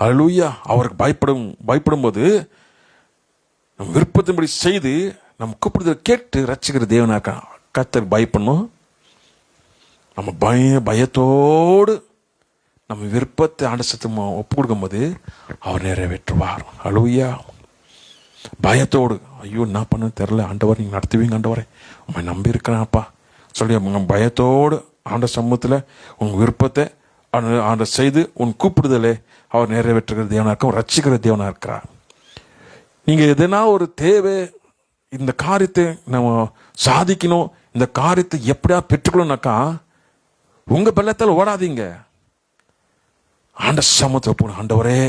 அல்லேலூயா. அவருக்கு பயப்படும் போது நம் விருப்பத்தின்படி செய்து நம்ம கூப்பிடுதல் கேட்டு ரட்சிக்கிற தேவனா இருக்கார். கர்த்தருக்கு பயப்படணும். நம்ம பயத்தோடு நம்ம விருப்பத்தை ஆண்டவருக்கு ஒப்பு கொடுக்கும் போது அவர் நிறைவேற்றுவார். அல்லேலூயா. பயத்தோடு, ஐயோ என்ன பண்ண தெரில ஆண்டவர், நீங்கள் நடத்துவீங்க ஆண்டவரே, உண்மை நம்பி இருக்கிறேன்ப்பா சொல்லி உங்கள் பயத்தோடு ஆண்ட சமூகத்தில் உங்கள் விருப்பத்தை ஆண்ட செய்து உன் கூப்பிடுதலே அவர் நிறைவேற்றுகிற தேவனாக இருக்க, ரட்சிக்கிற தேவனாக இருக்கிறார். நீங்கள் எதனா ஒரு தேவை, இந்த காரியத்தை நம்ம சாதிக்கணும், இந்த காரியத்தை எப்படியா பெற்றுக்கணும்னாக்கா உங்கள் பலத்தால் ஓடாதீங்க. ஆண்ட சமூகத்தில் போகணும். ஆண்டவரே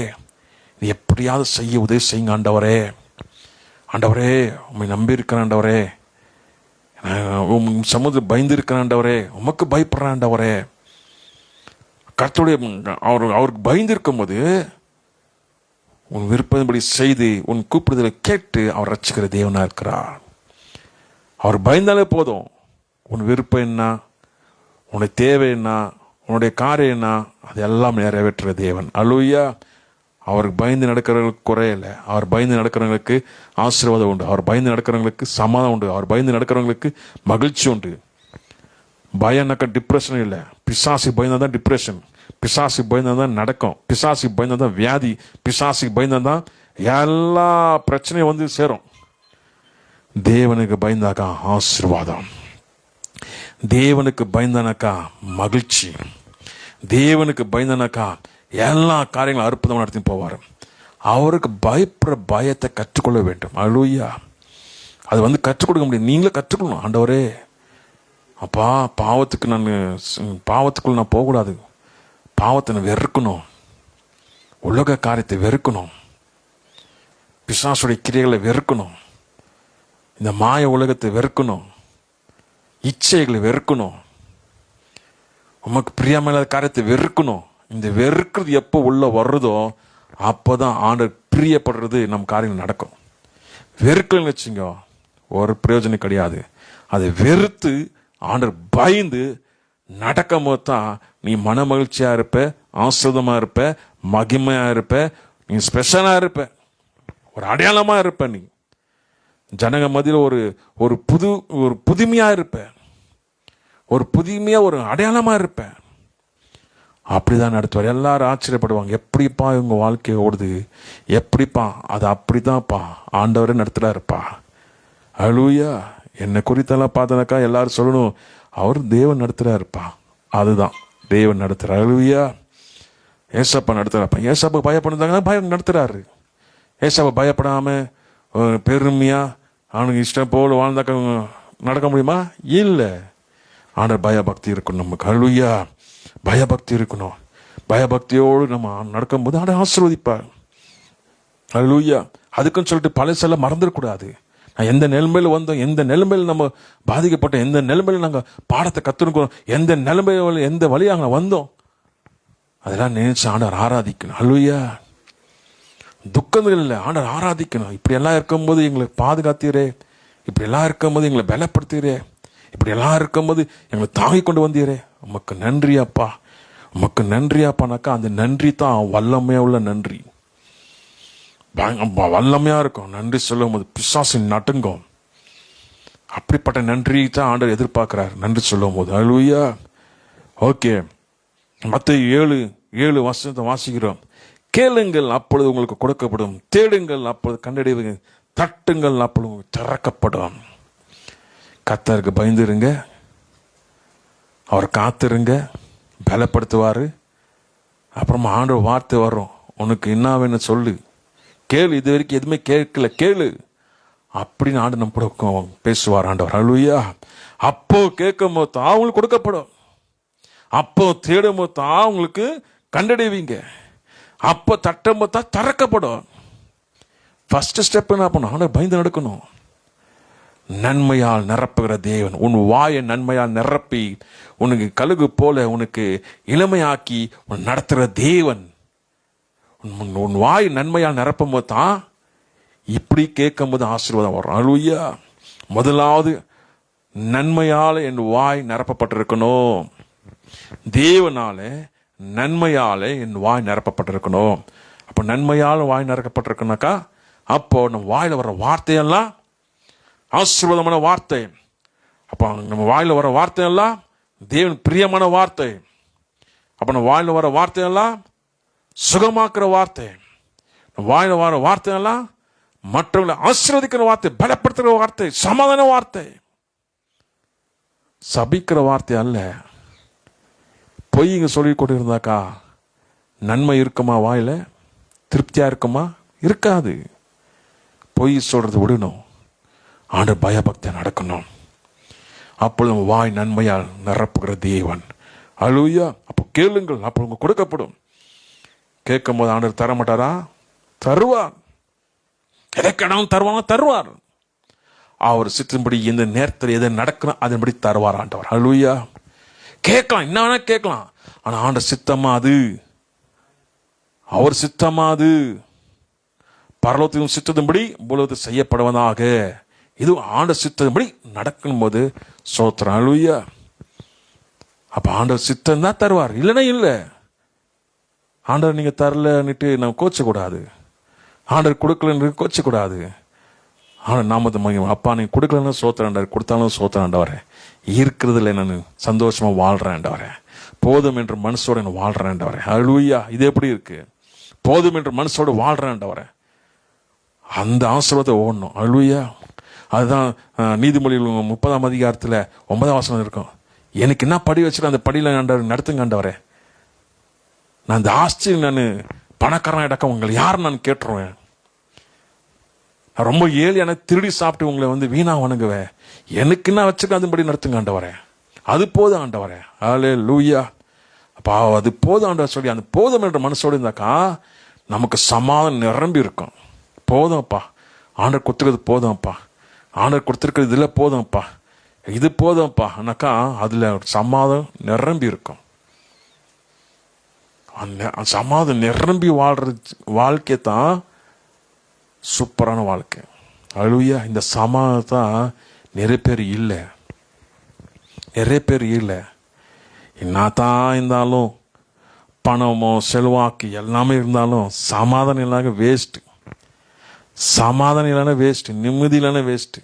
நீ எப்படியாவது செய்ய உதவி செய்யுங்க ஆண்டவரே, ஆண்டவரே உண்மை நம்பி இருக்கிறேன் ஆண்டவரே, உன் சமூகத்தில் பயந்து இருக்கிறேன் ஆண்டவரே, உமக்கு பயப்படுறேன் ஆண்டவரே. கர்த்தருடைய அவருக்கு பயந்து இருக்கும் போது உன் விருப்பப்படி செய்து உன் கூப்பிடுதலை கேட்டு அவர் ரட்சிக்கிற தேவனா இருக்கிறார். அவர் பயந்தாலே போதும், உன் விருப்பம் என்ன, உன்னுடைய தேவை என்ன, உன்னுடைய காரியம் என்ன, அதெல்லாம் நிறைவேற்றுற தேவன். அல்லேலூயா. அவருக்கு பயந்து நடக்கிறவங்களுக்கு குறையில்லை. அவர் பயந்து நடக்கிறவங்களுக்கு ஆசீர்வாதம் உண்டு. அவர் பயந்து நடக்கிறவங்களுக்கு சமாதானம் உண்டு. அவர் பயந்து நடக்கிறவங்களுக்கு மகிழ்ச்சி உண்டு. பயம்னாக்கா டிப்ரெஷன் இல்லை. பிசாசி பயந்தா தான் டிப்ரெஷன், பிசாசி பயந்தா தான் நடக்கும், பிசாசி பயந்தா தான் வியாதி, பிசாசி பயந்தா தான் எல்லா பிரச்சனையும் வந்து சேரும். தேவனுக்கு பயந்தாக்கா ஆசீர்வாதம், தேவனுக்கு பயந்தானாக்கா மகிழ்ச்சி, தேவனுக்கு பயந்தானாக்கா எல்லா காரியங்களும் அற்புதமாக நடத்தி போவார். அவருக்கு பயப்படுற பயத்தை கற்றுக்கொள்ள வேண்டும். அல்லேலூயா. அது வந்து கற்றுக் கொடுக்க முடியும், நீங்களே கற்றுக்கணும். ஆண்டவரே அப்பா, பாவத்துக்குள்ள நான் போகக்கூடாது, பாவத்தை நான் வெறுக்கணும், உலக காரியத்தை வெறுக்கணும், பிசாசுடைய கிரியைகளை வெறுக்கணும், இந்த மாய உலகத்தை வெறுக்கணும், இச்சைகளை வெறுக்கணும், உமக்கு பிரியமில்லாத காரியத்தை வெறுக்கணும். இந்த வெறுக்கிறது எப்போ உள்ள வருதோ அப்போதான் ஆண்டவர் பிரியப்படுறது நம்ம காரியங்கள் நடக்கும். வெறுக்கலன்னு வச்சுங்க ஒரு பிரயோஜனம் கிடையாது. அதை வெறுத்து ஆண்டவர் பயந்து நடக்கும் போது தான் நீ மன மகிழ்ச்சியா இருப்ப, ஆசிரதமா இருப்ப, மகிமையா இருப்ப, நீ ஸ்பெஷலா இருப்ப, ஒரு அடையாளமா இருப்ப, நீ ஜனங்க மத்தியில் ஒரு புதுமையா இருப்ப, ஒரு புதுமையா ஒரு அடையாளமா இருப்ப. அப்படிதான் நடத்துவார். எல்லாரும் ஆச்சரியப்படுவாங்க, எப்படிப்பா இவங்க வாழ்க்கை ஓடுது, எப்படிப்பா, அது அப்படிதான்ப்பா ஆண்டவரே நடத்துறாருப்பா. அல்லேலூயா. என்னை குறித்தெல்லாம் பார்த்தனாக்கா எல்லாரும் சொல்லணும், அவர் தேவன் நடத்துறாருப்பா. அதுதான் தேவன் நடத்துறாரு. அல்லேலூயா. ஏசப்பா நடத்துறாப்பா. ஏசப்பா பயப்படுறாங்கன்னா பயம் நடத்துறாரு. ஏசப்பா பயப்படாம பெருமையா அவனுக்கு இஷ்டம் போல வாழ்ந்தாக்க நடக்க முடியுமா? இல்லை. ஆண்டவர் பயபக்தி இருக்கணும் நமக்கு. அல்லேலூயா. பயபக்தி இருக்கணும். பயபக்தியோடு நம்ம நடக்கும்போது ஆண்டவர் ஆசீர்வதிப்பார். அல்லேலூயா. அதுக்குன்னு சொல்லிட்டு பழசெல்லாம் மறந்துடக்கூடாது. நான் எந்த நிலைமையில் வந்தோம், எந்த நிலைமையில் நம்ம பாதிக்கப்பட்டோம், எந்த நிலைமையில் நாங்கள் பாடத்தை கற்றுக்கணும், எந்த நிலைமையில் எந்த வழியாக நாங்கள் வந்தோம், அதெல்லாம் நினைச்சு ஆண்டவர் ஆராதிக்கணும். அல்லேலூயா. துக்கங்கள் இல்லை, ஆண்டவர் ஆராதிக்கணும். இப்படி எல்லாம் இருக்கும்போது எங்களை பாதுகாத்தீரே, இப்படி எல்லாம் இருக்கும்போது எங்களை பலப்படுத்துகிறே, இப்படி எல்லாம் இருக்கும்போது எங்களை தாங்கி கொண்டு வந்தீரே, உமக்கு நன்றியாப்பா, உமக்கு நன்றியாப்பானாக்கா அந்த நன்றி தான் வல்லமையா உள்ள நன்றி. வல்லமையா இருக்கும். நன்றி சொல்லும் போது பிசாசின் நடுங்கும். அப்படிப்பட்ட நன்றி தான் ஆண்டவர் எதிர்பார்க்கிறார் நன்றி சொல்லும் போது. அல்லேலூயா. ஓகே, மத்தேயு 7:7 வாசிக்கிறோம். கேளுங்கள் அப்பொழுது உங்களுக்கு கொடுக்கப்படும், தேடுங்கள் அப்பொழுது கண்டடைவீங்க, தட்டுங்கள் அப்பொழுது திறக்கப்படும். கர்த்தருக்கு பயந்துருங்க, அவர் காத்துருங்க, பலப்படுத்துவாரு. அப்புறமா ஆண்டவர் வார்த்தை வரும், உனக்கு என்ன வேணும் சொல்லு, கேளு, இது வரைக்கும் எதுவுமே கேட்கல கேளு அப்படின்னு ஆண்டு நம்ம கூட பேசுவார் ஆண்டவர். அல்லேலூயா. அப்போ கேட்கும் போது தான் அவங்களுக்கு கொடுக்கப்படும், அப்போ தேடும் போது தான் அவங்களுக்கு கண்டடைவீங்க, அப்போ தட்டும் போது தான் திறக்கப்படும். ஃபர்ஸ்ட் ஸ்டெப் என்ன பண்ணணும்? ஆண்டவர் பயந்து நடக்கணும். நன்மையால் நிரப்புகிற தேவன் உன் வாயை நன்மையால் நிரப்பி உனக்கு கழுகு போல உனக்கு இளமையாக்கி உன் நடத்துகிற தேவன். உன் வாய் நன்மையால் நிரப்பும் போது தான் இப்படி கேட்கும் போது ஆசீர்வாதம் வரும். அல்லேலூயா. முதலாவது நன்மையால் என் வாய் நிரப்பப்பட்டிருக்கணும். தேவனால நன்மையால என் வாய் நிரப்பப்பட்டிருக்கணும். அப்போ நன்மையால் வாய் நிரப்பப்பட்டிருக்கனாக்கா அப்போ நம்ம வாயில வர வார்த்தையெல்லாம் ஆசீர்வாதமான வார்த்தை. அப்போ நம்ம வாயில வர வார்த்தையெல்லாம் தேவன் பிரியமான வார்த்தை. அப்போ நம்ம வாயில வர வார்த்தையெல்லாம் சுகமாக்குற வார்த்தை. நம்ம வாயில வர வார்த்தையெல்லாம் மற்றவங்களை ஆசீர்வதிக்கிற வார்த்தை, பலப்படுத்துகிற வார்த்தை, சமாதான வார்த்தை, சபிக்கிற வார்த்தை அல்ல. பொய் இங்க சொல்லி கொண்டு இருந்தாக்கா நன்மை இருக்குமா? வாயில திருப்தியா இருக்குமா? இருக்காது. பொய் சொல்றது விடணும். ஆண்டவர் பயபக்தியா நடக்கணும். அப்பொழுது வாய் நன்மையால் நிரப்புகிற தேவன். அல்லேலூயா. அப்போ கேளுங்கள், அப்போ உங்களுக்கு கொடுக்கப்படும். கேட்கும் போது ஆண்டவர் தர மாட்டாரா? தருவார். எதை கேட்டாலும் தருவார். அவர் சித்தின்படி இந்த நேரத்தில் எதை நடக்கணும் அதன்படி தருவார் ஆண்டவர். அல்லேலூயா. கேட்கலாம், என்ன வேணா கேட்கலாம். ஆனா ஆண்டவர் சித்தமா அது? அவர் சித்தமா அது? பரலோகத்தின் சித்தத்தின்படி பூலோகத்தில் செய்யப்படுவதாக. இது ஆண்டவர் சித்தத்தின்படி நடக்கும் போது சோத்திரம். அல்லேலூயா. அப்ப ஆண்டவர் சித்தம் தான் தருவார், இல்லைன்னா இல்லை. ஆண்டவர் நீங்க தரலன்னுட்டு நம்ம கோச்ச கூடாது. ஆண்டவர் கொடுக்கலன்னு கோச்ச கூடாது. ஆனால் நாம அப்பா நீங்க கொடுக்கலன்னு சோத்திரண்டார், கொடுத்தாலும் சோத்திரண்டாவரே, இருக்கிறதுல நான் சந்தோஷமா வாழ்றேன்டாவரே, போதும் என்ற மனசோட நான் வாழ்றேன்டாவரே. அல்லேலூயா. இது எப்படி இருக்கு? போதும் என்ற மனசோட வாழ்றேன்டாவரே, அந்த ஆசீர்வாதத்தை ஓடணும். அல்லேலூயா. அதுதான் நீதிமொழிகள் 30ஆம் அதிகாரத்தில் 9ஆம் வசனம் இருக்கும். எனக்கு என்ன படி வச்சுருக்கேன் அந்த படியில் நடத்துங்க ஆண்டவரே. நான் இந்த ஆஸ்தி நான் பணக்காரன் இடக்க உங்களை யார் நான் கேட்டுருவேன். நான் ரொம்ப ஏழை திருடி சாப்பிட்டு உங்களை வீணா வணங்குவேன். எனக்கு என்ன வச்சுக்க அதுபடி நடத்துங்க ஆண்டவரே. அது போதும் ஆண்டவரே. அல்லேலூயா. அப்பா அது போதும் ஆண்டவர் சொல்லி அந்த போதும் என்ற மனசோடு இருந்தாக்கா நமக்கு சமாதானம் நிரம்பி இருக்கும். போதும்ப்பா, ஆண்டவர் கொடுத்துருக்கிறது போதும்ப்பா, ஆண்டவர் கொடுத்துருக்கிறது இதில் போதும்ப்பா, இது போதும்ப்பா ஆனாக்கா அதுல சமாதானம் நிரம்பி இருக்கும். அந்த சமாதானம் நிரம்பி வாழ்ற வாழ்க்கை தான் சூப்பரான வாழ்க்கை. அல்லேலூயா. இந்த சமாதானம் தான் நிறைய பேர் இல்லை. என்னதான் இருந்தாலும் பணமோ செல்வாக்கு எல்லாமே இருந்தாலும் சமாதானம் இல்லாத வேஸ்ட். சமாதானம் இல்லைன்னா வேஸ்ட், நிம்மதி இல்லைன்னா வேஸ்ட்.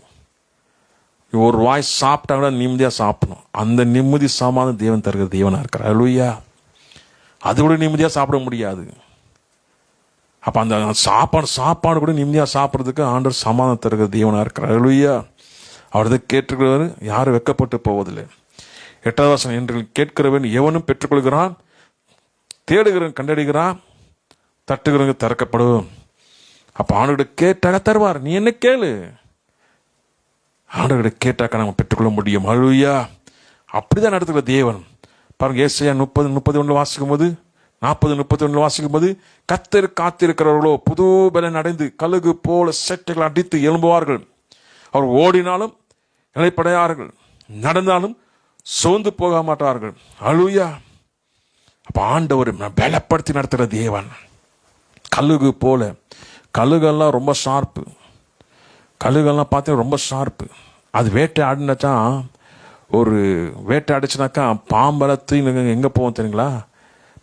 ஒரு வாய் சாப்பிட்டா கூட நிம்மதியா சாப்பிடணும். அந்த நிம்மதி சமாதானம் தேவன் தருகிற தேவனா இருக்கிறார். அல்லேலூயா. அது கூட நிம்மதியா சாப்பிட முடியாது. அப்ப அந்த சாப்பாடு கூட நிம்மதியா சாப்பிட்றதுக்கு ஆண்டவர் சமாதானம் தருகிற தேவனா இருக்கிறார். அல்லேலூயா. அவரது கேட்டுக்கிறவர் யாரும் வெட்கப்பட்டு போவதில்லை. 8வது வசனம், என்று கேட்கிறவன் எவனும் பெற்றுக்கொள்கிறான், தேடுகிறவன் கண்டடைகிறான், தட்டுகிறவங்க திறக்கப்படும். அப்ப ஆண்டவர்கிட்ட கேட்டாக்க தருவார். நீ என்ன கேளு, ஆண்டவர்கிட்ட கேட்டாக்க நம்ம பெற்றுக்கொள்ள முடியும். அல்லேலூயா. அப்படிதான் நடத்துகிற தேவன். பாருங்க, ஏசாயா 30:31 வாசிக்கும் போது, 40:31 வாசிக்கும் போது, கர்த்தர் காத்திருக்கிறவர்களோ புது பலன் அடைந்து கழுகு போல செட்டைகள் அடித்து எழும்புவார்கள். அவர் ஓடினாலும் இளைப்படையார்கள், நடந்தாலும் சோர்ந்து போக மாட்டார்கள். அல்லேலூயா. அப்ப ஆண்டவர் பலப்படுத்தி நடத்துகிற தேவன். கழுகு போல, கழுகெல்லாம் ரொம்ப ஷார்ப்பு. கழுகெல்லாம் பார்த்தீங்கன்னா ரொம்ப ஷார்ப்பு. அது வேட்டை ஆடினாச்சா, ஒரு வேட்டை அடிச்சுனாக்கா பாம்பலத்து எங்க போவோம் தெரியுங்களா?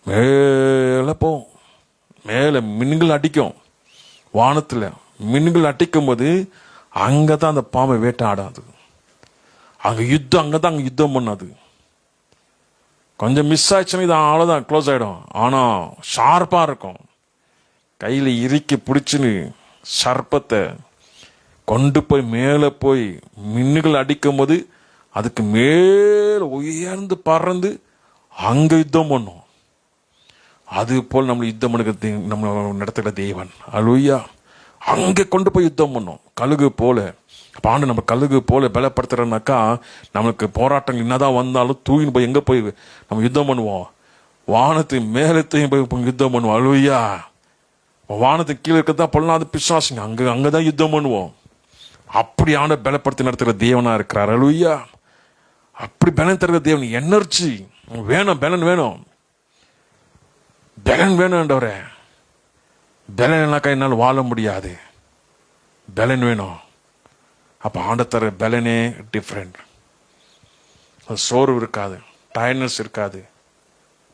மேலே போவோம். மேலே மின்கள் அடிக்கும். வானத்தில் மின்கள் அடிக்கும் போது அங்கதான் அந்த பாம்பை வேட்டை ஆடாது. அங்கதான் யுத்தம் பண்ணாது. கொஞ்சம் மிஸ் ஆயிடுச்சுன்னா இது அவ்வளோதான், க்ளோஸ் ஆயிடும். ஆனா ஷார்ப்பா இருக்கும். கையில இறுக்கி பிடிச்சுன்னு சர்ப்பத்தை கொண்டு போய் மேலே போய் மின்னுகள் அடிக்கும் போது அதுக்கு மேல உயர்ந்து பறந்து அங்க யுத்தம் பண்ணும். அது போல் நம்ம யுத்தம் பண்ணுறது நம்ம நடத்துகிற தேவன். அல்லேலூயா. அங்கே கொண்டு போய் யுத்தம் பண்ணும் கழுகு போல. பாண்டு நம்ம கழுகு போல பலப்படுத்துறோம்னாக்கா நம்மளுக்கு போராட்டங்கள் என்னதான் வந்தாலும் தூக்கின்னு போய் எங்க போய் நம்ம யுத்தம் பண்ணுவோம்? வானத்துக்கு மேலத்தையும் போய் யுத்தம் பண்ணுவோம். அல்லேலூயா. வானத்துக்கு கீழே இருக்கதான் பொல்லாத பிசாசுங்க, அங்கதான் யுத்தம் பண்ணுவோம். அப்படியான பலப்படுத்தி நடத்துகிற தேவனா இருக்கிறார். அல்லேலூயா. அப்படி பலன் தருகிற தேவன். எனர்ஜி வேணும், பலன் வேணும், பலன் வேணும்ன்றவரே. பலன் இல்லைனாக்கா என்னால் வாழ முடியாது. பலன் வேணும். அப்ப ஆண்ட தர பலனே டிஃப்ரெண்ட். சோர்வு இருக்காது, டயர்ட்னஸ் இருக்காது,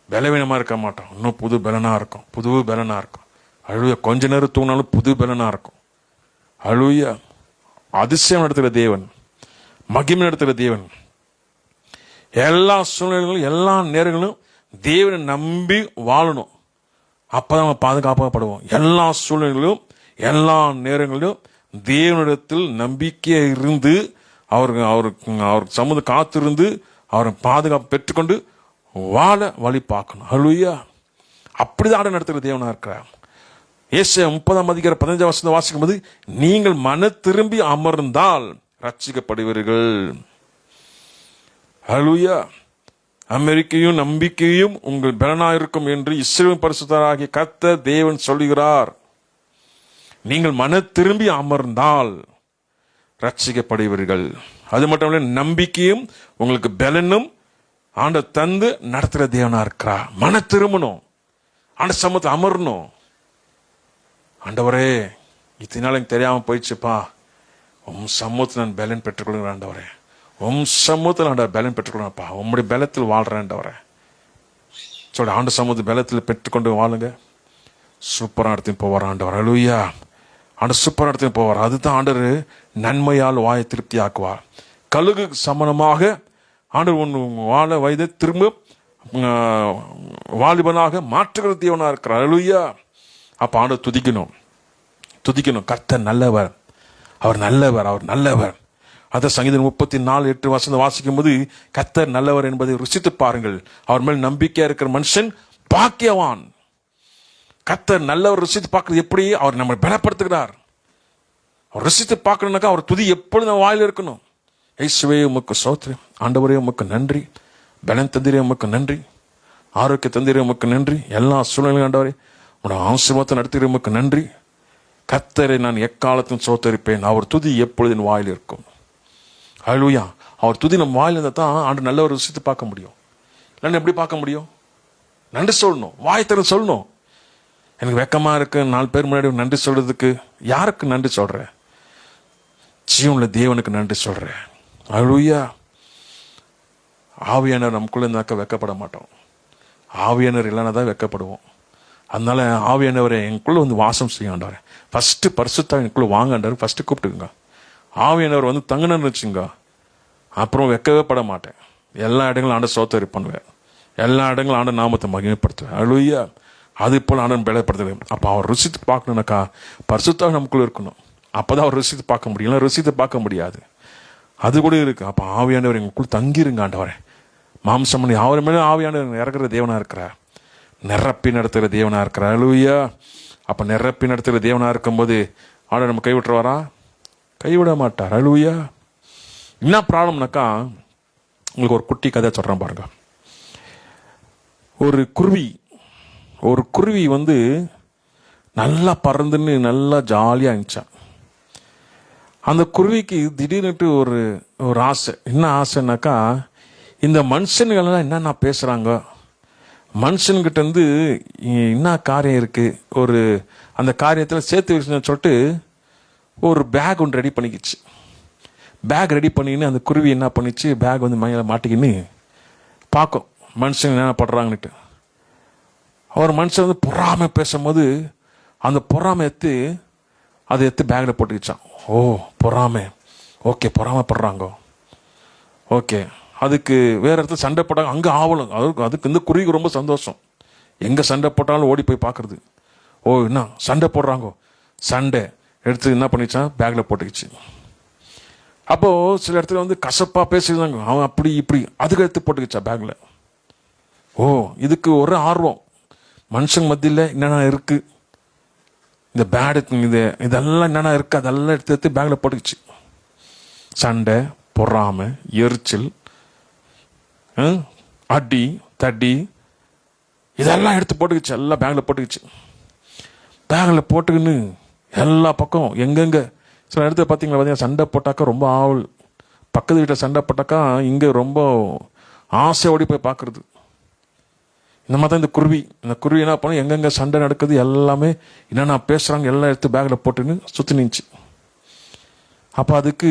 பலவீனமா இருக்க மாட்டோம். இன்னும் புது பலனா இருக்கும், புது பலனா இருக்கும். அழுவ கொஞ்ச நேரம் தூங்கினாலும் புது பலனா இருக்கும். அழுவியா. அதிசயம் நடத்துகிற தேவன், மகிமை நடத்துகிற தேவன். எல்லா சூழ்நிலைகளும் எல்லா நேரங்களும் தேவனை நம்பி வாழணும். அப்பதான் நம்ம பாதுகாப்பாகப்படுவோம். எல்லா சூழ்நிலைகளிலும் எல்லா நேரங்களிலும் தேவனிடத்தில் நம்பிக்கையா இருந்து அவருக்கு சம்மந்த காத்திருந்து அவரை பாதுகாப்பு பெற்றுக்கொண்டு வாழ வழி பார்க்கணும். ஹல்லேலூயா. அப்படிதான் நடத்துகிற தேவனா இருக்கிறார். ஏசாயா 30:15 வாசிக்கும் போது, நீங்கள் மன திரும்பி அமர்ந்தால் ரட்சிக்கப்படுவீர்கள். ஹல்லேலூயா. அமெரிக்கையும் நம்பிக்கையும் உங்கள் பலனாயிருக்கும் என்று இஸ்ரவேலின் பரிசுத்தராகிய கர்த்தர் தேவன் சொல்லுகிறார். நீங்கள் மன திரும்பி அமர்ந்தால் ரட்சிக்கப்படுவீர்கள். அது மட்டும் இல்ல, நம்பிக்கையும் உங்களுக்கு பலனும் ஆண்டவர் தந்து நடத்துகிற தேவனா இருக்கிறார். மன திரும்பணும், ஆண்ட சமூகத்தில் அமரணும். ஆண்டவரே, இத்தனால எனக்கு தெரியாம போயிடுச்சுப்பா, உம் சமூகத்தில் நான் பலன் பெற்றுக்கொள்கிறேன் ஆண்டவரே, உம் சமூகத்தில் ஆண்டவர் பலன் பெற்றுக்கொள்ளப்பா, உம்முடைய பலத்தில் வாழ்றேன் ஆண்டவரே சொல்ல. ஆண்டு சமூகத்தில் பலத்தில் பெற்றுக்கொண்டு வாழுங்க. சூப்பராக இடத்தையும் போவார் ஆண்டவர். ஹல்லேலூயா. ஆண்டு சூப்பராக இடத்தையும் போவார். அதுதான் ஆண்டவர் நன்மையால் வாயை திருப்தி ஆக்குவார். கழுகு சமனமாக ஆண்டவர் ஒன்று வாழ வயதை திரும்ப வாலிபனாக மாற்றுகிற தேவனா இருக்கிறார். ஹல்லேலூயா. அப்ப ஆண்டவர் துதிக்கணும். கர்த்தர் நல்லவர், அவர் நல்லவர், அவர் நல்லவர். அத சங்கீதம் 34:8 வாசிக்கும் போது, கர்த்தர் நல்லவர் என்பதை ருசித்து பாருங்கள், அவர் மேல் நம்பிக்கையா இருக்கிற மனுஷன் பாக்கியவான். கர்த்தர் நல்லவர் ருசித்து பார்க்கறது எப்படி? அவர் நம்மை பலப்படுத்துகிறார். அவர் ருசித்து பார்க்கணும்னாக்கா அவர் துதி எப்பொழுது நம்ம வாயில இருக்கணும். இயேசுவே உமக்கு ஸ்தோத்திரம், ஆண்டவரே உமக்கு நன்றி, பலன் தந்திரே உமக்கு நன்றி, ஆரோக்கிய தந்திரே உமக்கு நன்றி, எல்லா சூழ்நிலையும் ஆண்டவரே உன்னோட ஆசீர்வாதத்தை நடத்துகிற உமக்கு நன்றி. கர்த்தரை நான் எக்காலத்தும் ஸ்தோத்தரிப்பேன், அவர் துதி எப்பொழுது என் வாயில் இருக்கும். ஹல்லேலூயா. அவர் துதி நம்ம வாயில் இருந்தால் தான் ஆண்டு நல்லவர் ருசித்து பார்க்க முடியும். இல்லைன்னு எப்படி பார்க்க முடியும்? நன்றி சொல்லணும், வாய் திறந்து சொல்லணும். எனக்கு வெக்கமா இருக்கு 4 பேர் முன்னாடி நன்றி சொல்றதுக்கு. யாருக்கு நன்றி சொல்றேன்? ஜீவனுள்ள தேவனுக்கு நன்றி சொல்றேன். ஹல்லேலூயா. ஆவியானவர் நமக்குள்ள இருந்தாக்க வெக்கப்பட மாட்டோம். ஆவியானவர் இல்லைன்னா தான் வெக்கப்படுவோம். அதனால ஆவியானவரை எனக்குள்ள வந்து வாசம் செய்ய ஆண்டவரே, ஃபர்ஸ்ட் பரிசுத்த எனக்குள்ள வாங்க ஆண்டவர் ஃபர்ஸ்ட் கூப்பிட்டுங்க. ஆவியானவர் வந்து தங்கணும்னு வச்சுங்க, அப்புறம் வெக்கவே பட மாட்டேன். எல்லா இடங்களும் ஆண்ட சோத்தரி பண்ணுவேன், எல்லா இடங்களும் ஆண்ட நாமத்தை மகிமைப்படுத்துவேன். ஹல்லேலூயா. அது போல ஆண்டன் பலப்படுத்துவேன். அப்போ அவர் ருசித்து பார்க்கணும்னாக்கா பரிசுத்தாக நமக்குள்ள இருக்கணும். அப்போதான் அவர் ருசித்து பார்க்க முடியும், இல்லை ருசித்து பார்க்க முடியாது. அது கூட இருக்கு. அப்போ ஆவியானவர் எங்களுக்குள்ள தங்கிருங்க ஆண்டவரே. மாம்சம் அவர் மேலே ஆவியானவர் இறக்குற தேவனா இருக்கிறார், நிரப்பி நடத்துகிற தேவனா இருக்கிறார். ஹல்லேலூயா. அப்ப நிரப்பி நடத்துகிற தேவனா இருக்கும்போது ஆண்டவர் நம்ம கைவிட்டுருவாரா? கைவிட மாட்டார். ஹல்லேலூயா. என்ன ப்ராப்ளம்னாக்கா, உங்களுக்கு ஒரு குட்டி கதை சொல்றேன் பாருங்க. ஒரு குருவி வந்து நல்லா பறந்துன்னு நல்லா ஜாலியா இருந்துச்சான். அந்த குருவிக்கு திடீர்னுட்டு ஒரு ஆசை. என்ன ஆசைனாக்கா, இந்த மனுஷன்கள் என்னென்ன பேசுறாங்க, மனுஷன்கிட்ட இருந்து என்ன காரியம் இருக்கு, அந்த காரியத்தில் சேர்த்து வச்சுன்னு சொல்லிட்டு ஒரு பேக் ஒன்று ரெடி பண்ணிக்கிச்சு. பேக் ரெடி பண்ணின்னு அந்த குருவி என்ன பண்ணிச்சு, பேக் வந்து மயில மாட்டிக்கின்னு பார்க்கும் மனுஷன் என்ன படுறாங்கன்னுட்டு. அவர் மனுஷன் வந்து பொறாமை பேசும்போது அந்த பொறாமை எடுத்து பேக்ல போட்டுக்கிச்சான். ஓ பொறாமை, ஓகே பொறாமைப்படுறாங்க, ஓகே. அதுக்கு வேற இடத்துல சண்டை போட்டாங்க, அங்கே ஆவலும். அதுக்கு இந்த குருவிக்கு ரொம்ப சந்தோஷம், எங்கே சண்டை போட்டாலும் ஓடி போய் பார்க்கறது. ஓ என்ன சண்டை போடுறாங்க, சண்டை எடுத்து என்ன பண்ணிச்சான், பேக்ல போட்டுக்கிச்சு. அப்போ சில இடத்துல வந்து கசப்பா பேசியிருந்தாங்க, அவன் அப்படி இப்படி, அதுக்கு எடுத்து போட்டுக்கிச்சா பேக்ல. ஓ இதுக்கு ஒரு ஆர்வம், மனுஷங்க மத்தியில் என்னென்ன இருக்கு, இந்த பேடு இதெல்லாம் என்னென்ன இருக்கு அதெல்லாம் எடுத்து பேக்ல போட்டுக்கிச்சு. சண்டை, பொறாமை, எரிச்சல், அடி தடி இதெல்லாம் எடுத்து போட்டுக்கிச்சு, எல்லாம் பேக்ல போட்டுக்கிச்சு. பேக்ல போட்டுக்கின்னு எல்லா பக்கம் எங்கெங்க சில இடத்துல பார்த்தீங்கன்னா சண்டை போட்டாக்கா ரொம்ப ஆவல், பக்கத்து வீட்டில் சண்டை போட்டாக்கா இங்கே ரொம்ப ஆசையோடி போய் பார்க்கறது. இந்த மாதிரி தான் இந்த குருவி என்ன பண்ண, எங்கெங்க சண்டை நடக்குது எல்லாமே என்னென்ன பேசுறாங்க எல்லாம் எடுத்து பேக்ல போட்டுன்னு சுற்றி நின்றுச்சு. அப்போ அதுக்கு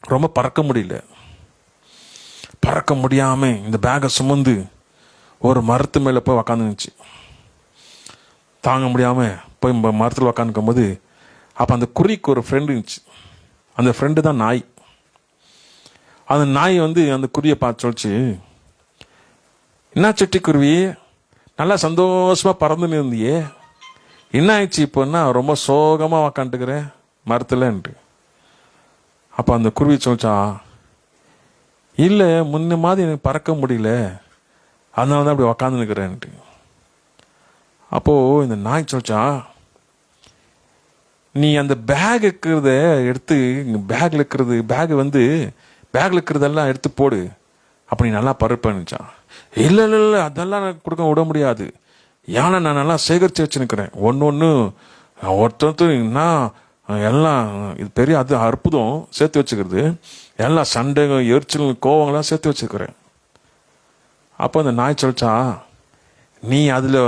ரொம்ப பறக்க முடியல. பறக்க முடியாம இந்த பேகை சுமந்து ஒரு மரத்து மேல போய் உக்காந்துச்சு. தாங்க முடியாம போய் மரத்தில் உக்காந்துக்கும் போது அப்ப அந்த குருவிக்கு ஒரு ஃப்ரெண்டு இருந்துச்சு. அந்த ஃப்ரெண்டு தான் நாய். அந்த நாய் வந்து அந்த குருவியை பார்த்து சொல்லிச்சு, என்ன சிட்டி குருவி, நல்லா சந்தோஷமா பறந்துன்னு இருந்தியே, என்ன ஆயிடுச்சு இப்போன்னா ரொம்ப சோகமா உக்காந்துக்கிறேன், மரத்துலன்ட்டு. அப்போ அந்த குருவி சொல்லிச்சா, இல்லை முன்ன மாதிரி எனக்கு பறக்க முடியல, அதனால தான் அப்படி உக்காந்து நிற்கிறேன்ட்டு. அப்போது இந்த நாய் சொல்லிச்சா, நீ அந்த பேக் இருக்கிறத எடுத்து, பேக்கில் இருக்கிறது பேக்கில் இருக்கிறதெல்லாம் எடுத்து போடு, அப்போ நீ நல்லா பறப்பேன்னுச்சான். இல்லை இல்லை இல்லை, அதெல்லாம் நான் கொடுக்க விட முடியாது, ஏன்னா நான் நல்லா சேகரித்து வச்சுருக்கிறேன். ஒன்று ஒருத்தருன்னா எல்லாம் இது பெரிய அது அற்புதம் சேர்த்து வச்சுக்கிறது, எல்லாம் சண்டைகள் எரிச்சல் கோவங்களாம் சேர்த்து வச்சுக்கிறேன். அப்போ அந்த நாய் சொல்லிச்சா, நீ அதில்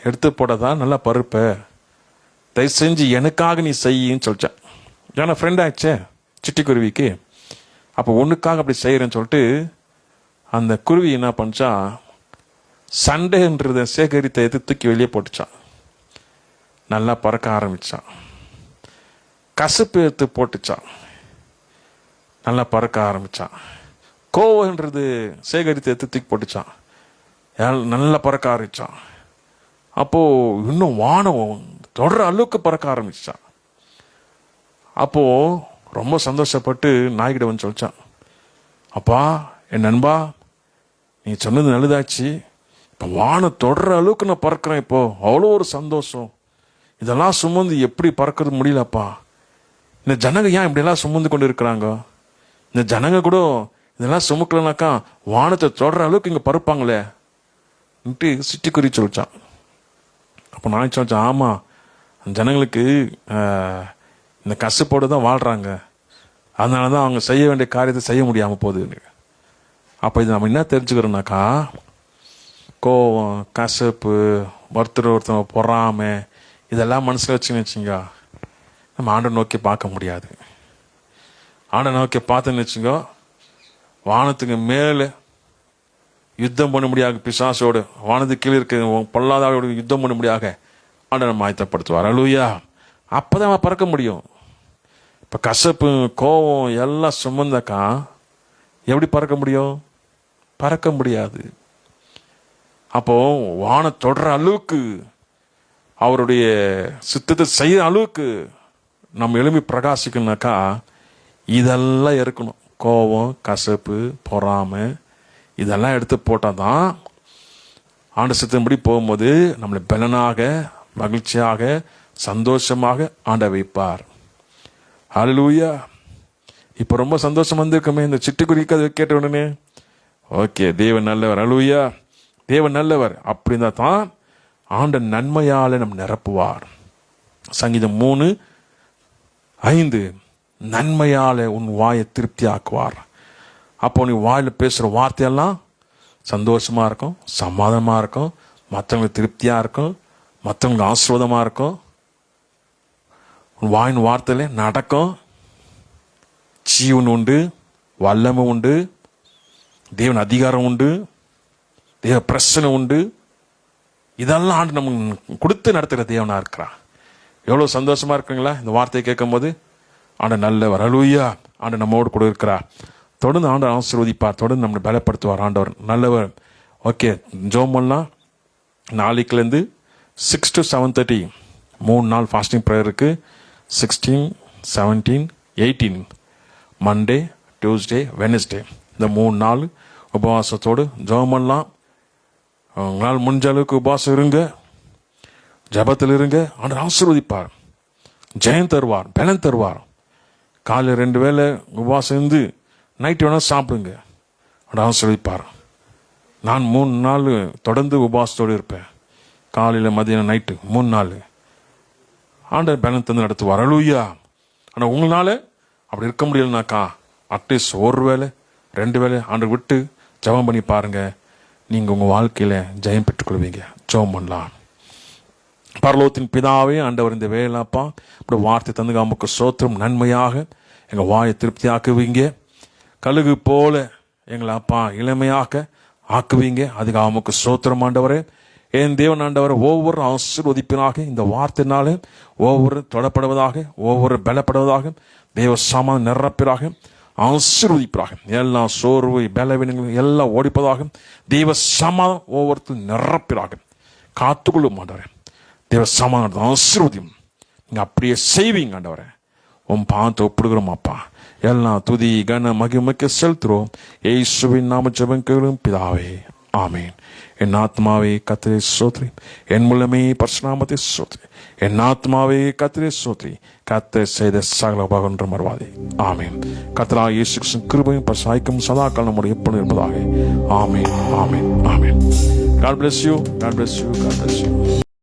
எடுத்து போட்டதான் நல்லா பருப்ப, தயவு செஞ்சு எனக்காக நீ செய்யின்னு சொல்லிச்சான். ஏன்னா ஃப்ரெண்ட் ஆயிடுச்சே சிட்டுக்குருவிக்கு. அப்போ ஒன்றுக்காக அப்படி செய்கிறேன்னு சொல்லிட்டு அந்த குருவி என்ன பண்ணிச்சா, சண்டைன்றதை சேகரித்த எது தூக்கி வெளியே போட்டுச்சான். நல்லா பறக்க ஆரம்பிச்சான். கசப்பு எடுத்து போட்டுச்சான், நல்லா பறக்க ஆரம்பிச்சான். கோவன்றது சேகரித்து எடுத்து தூக்கி போட்டுச்சான், நல்லா பறக்க ஆரம்பிச்சான். அப்போது இன்னும் வானம் தொடர அளவுக்கு பறக்க ஆரம்பிச்சான். அப்போது ரொம்ப சந்தோஷப்பட்டு நாய்கிட்ட வந்து சொல்லிச்சான், அப்பா என் நண்பா, நீ சொன்னது நல்லதாச்சு, இப்போ வானம் தொடர அளவுக்கு நான் பறக்கிறேன், இப்போ அவ்வளோ ஒரு சந்தோஷம். இதெல்லாம் சுமந்து எப்படி பறக்கிறது முடியலப்பா, இந்த ஜனங்க ஏன் இப்படியெல்லாம் சுமந்து கொண்டு இருக்கிறாங்க, இந்த ஜனங்க கூட இதெல்லாம் சுமக்கலனாக்கா வானத்தை தொடர அளவுக்கு இங்கே பறப்பாங்களே சிட்டுக்குருவி சொல்லிச்சான். அப்போ நான் சொல்லிச்சேன், ஆமாம், ஜனங்களுக்கு இந்த கஷ்டப்போடு தான் வாழ்கிறாங்க, அதனால தான் அவங்க செய்ய வேண்டிய காரியத்தை செய்ய முடியாமல் போகுது. அப்போ இது நம்ம என்ன தெரிஞ்சுக்கிறோம்னாக்கா, கோவம், கசப்பு, ஒருத்தர் பொறாமை, இதெல்லாம் மனசில் வச்சுங்க நம்ம ஆண்டை நோக்கி பார்க்க முடியாது. ஆண்டை நோக்கி பார்த்துன்னு வச்சுங்க, வானத்துக்கு மேலே யுத்தம் பண்ண முடியாது பிசாசோடு, வானத்துக்கு கீழே இருக்க பொல்லாதோடு யுத்தம் பண்ண முடியாது ஆண்டை நம்ம ஆயத்தப்படுத்துவார். அல்லேலூயா. அப்போ தான் அவன் பறக்க முடியும். இப்போ கசப்பு, கோவம் எல்லாம் சுமந்தாக்கா எப்படி பறக்க முடியும்? பறக்க முடியாது. அப்போ வானம் தொடர அளவுக்கு, அவருடைய சித்தத்தை செய்ய அளவுக்கு நம்ம எழுப்பி பிரகாசிக்கணும்னாக்கா இதெல்லாம் இருக்கணும். கோபம், கசப்பு, பொறாமை இதெல்லாம் எடுத்து போட்டால் தான் ஆண்டு சித்தம்படி போகும்போது நம்மளை பலனாக, மகிழ்ச்சியாக, சந்தோஷமாக ஆண்ட வைப்பார். ஹல்லேலூயா. இப்போ ரொம்ப சந்தோஷம் வந்திருக்குமே இந்த சிட்டுக்குருவிக்கு அதை கேட்ட உடனே. ஓகே, தேவன் நல்லவர். ஹல்லேலூயா. தேவன் நல்லவர். அப்படின்னா தான் ஆண்ட நன்மையால நம்ம நிரப்புவார். சங்கீதம் 3:5, நன்மையால உன் வாயை திருப்தி ஆக்குவார். அப்போ நீ வாயில் பேசுகிற வார்த்தையெல்லாம் சந்தோஷமா இருக்கும், சமாதானமா இருக்கும், மற்றவங்களுக்கு திருப்தியா இருக்கும், மற்றவங்களுக்கு ஆசீர்வாதமா இருக்கும். உன் வாயின் வார்த்தையில நடக்கும், ஜீவன் உண்டு, வல்லமை உண்டு, தேவன் அதிகாரம் உண்டு, தேவ பிரச்சனை உண்டு. இதெல்லாம் ஆண்டு நம்ம கொடுத்து நடத்துகிற தேவனா இருக்கிறான். எவ்வளோ சந்தோஷமா இருக்குங்களா இந்த வார்த்தையை கேட்கும் போது? ஆண்டு நல்லவர். ஹல்லேலூயா. ஆண்டு நம்மோடு கூட இருக்கிறார். தொடர்ந்து ஆண்டு ஆசீர்வதிப்பார், தொடர்ந்து நம்மளை பலப்படுத்துவார். ஆண்டவர் நல்லவர். ஓகே, ஜெபம் பண்ணலாம். நாளைக்குலேருந்து 6 to 7:30 3 நாள் ஃபாஸ்டிங் ப்ரேயர் இருக்குது. 16, 17, 18 மண்டே, டியூஸ்டே, வெனஸ்டே இந்த 3 நாள் உபவாசத்தோடு ஜெபம் பண்ணலாம். உங்களால் முடிஞ்ச அளவுக்கு உபவாசம் இருங்க, ஜபத்தில் இருங்க. ஆண்டவர் ஆசீர்வதிப்பார், ஜெயம் தருவார், பலன் தருவார். காலையில் 2 வேளை உபவாசம் இருந்து நைட்டு வேணால் சாப்பிடுங்க, ஆண்டவர் ஆசீர்வதிப்பார். நான் 3 நாள் தொடர்ந்து உபவாசத்தோடு இருப்பேன், காலையில், மதியம், நைட்டு 3 நாள். ஆண்டவர் பலன் தந்து நடத்துவார். ஹல்லேலூயா. ஆனால் உங்களால் அப்படி இருக்க முடியலனாக்கா அட்லீஸ்ட் 1 வேளை 2 வேளை ஆண்டவர் விட்டு ஜெபம் பண்ணி பாருங்க, நீங்கள் உங்கள் வாழ்க்கையில் ஜெயம் பெற்றுக்கொள்வீங்க. ஜெபம் பண்ணலாம். பரலோகத்தின் பிதாவே, ஆண்டவர் இந்த வேலைப்பா இப்படி வார்த்தை தந்துங்க, நமக்கு சோத்திரம். நன்மையாக எங்கள் வாயை திருப்தி ஆக்குவீங்க, கழுகு போல எங்களை அப்பா இளமையாக ஆக்குவீங்க. அதுக்கு நமக்கு சோத்திரம் ஆண்டவரே. என் தேவன் ஆண்டவரை ஒவ்வொரு ஆசீர்வதிப்பினாக இந்த வார்த்தையினாலே ஒவ்வொரு தொடப்படுவதாக, ஒவ்வொரு பலப்படுவதாக, தேவ சமாதானம் நிரப்பிறாக, ஆசீர்வதிப்பாக. எல்லா சோர்வு, பலவீனங்கள் எல்லாம் ஓடிப்பதாக, தேவ சமாதானம் ஒவ்வொருத்தரும் நிரப்பிறாக. காத்துக்கொள்ளும் ஆண்டவரே. தேவ சமாதானத்தை ஆசீர்வதியும். நீங்கள் அப்படியே செய்வீங்க ஆண்டவரே. பார்த்து ஒப்பிடுகிறோம் அப்பா. எல்லா துதி கன மகிமைக்கு செலுத்துறோம். இயேசுவின் நாம ஜெபம் கேளும் பிதாவே, ஆமேன். என் ஆத்மாவே கர்த்தரை ஸ்தோத்திரி, என் முழுமே பரிசுநாமத்தை ஸ்தோத்திரி. என் ஆத்மாவே கர்த்தரை ஸ்தோத்திரி, கர்த்தர் செய்த சகல உபகாரங்களும் மறவாதே. ஆமேன். கர்த்தராகிய இயேசு கிறிஸ்துவின் கிருபையும் பரிசுத்தமும் சதாகாலம் நம்முடைய எப்பொழுதும் இருப்பதாக. ஆமேன், ஆமேன், ஆமேன். God bless you. God bless you. God bless you.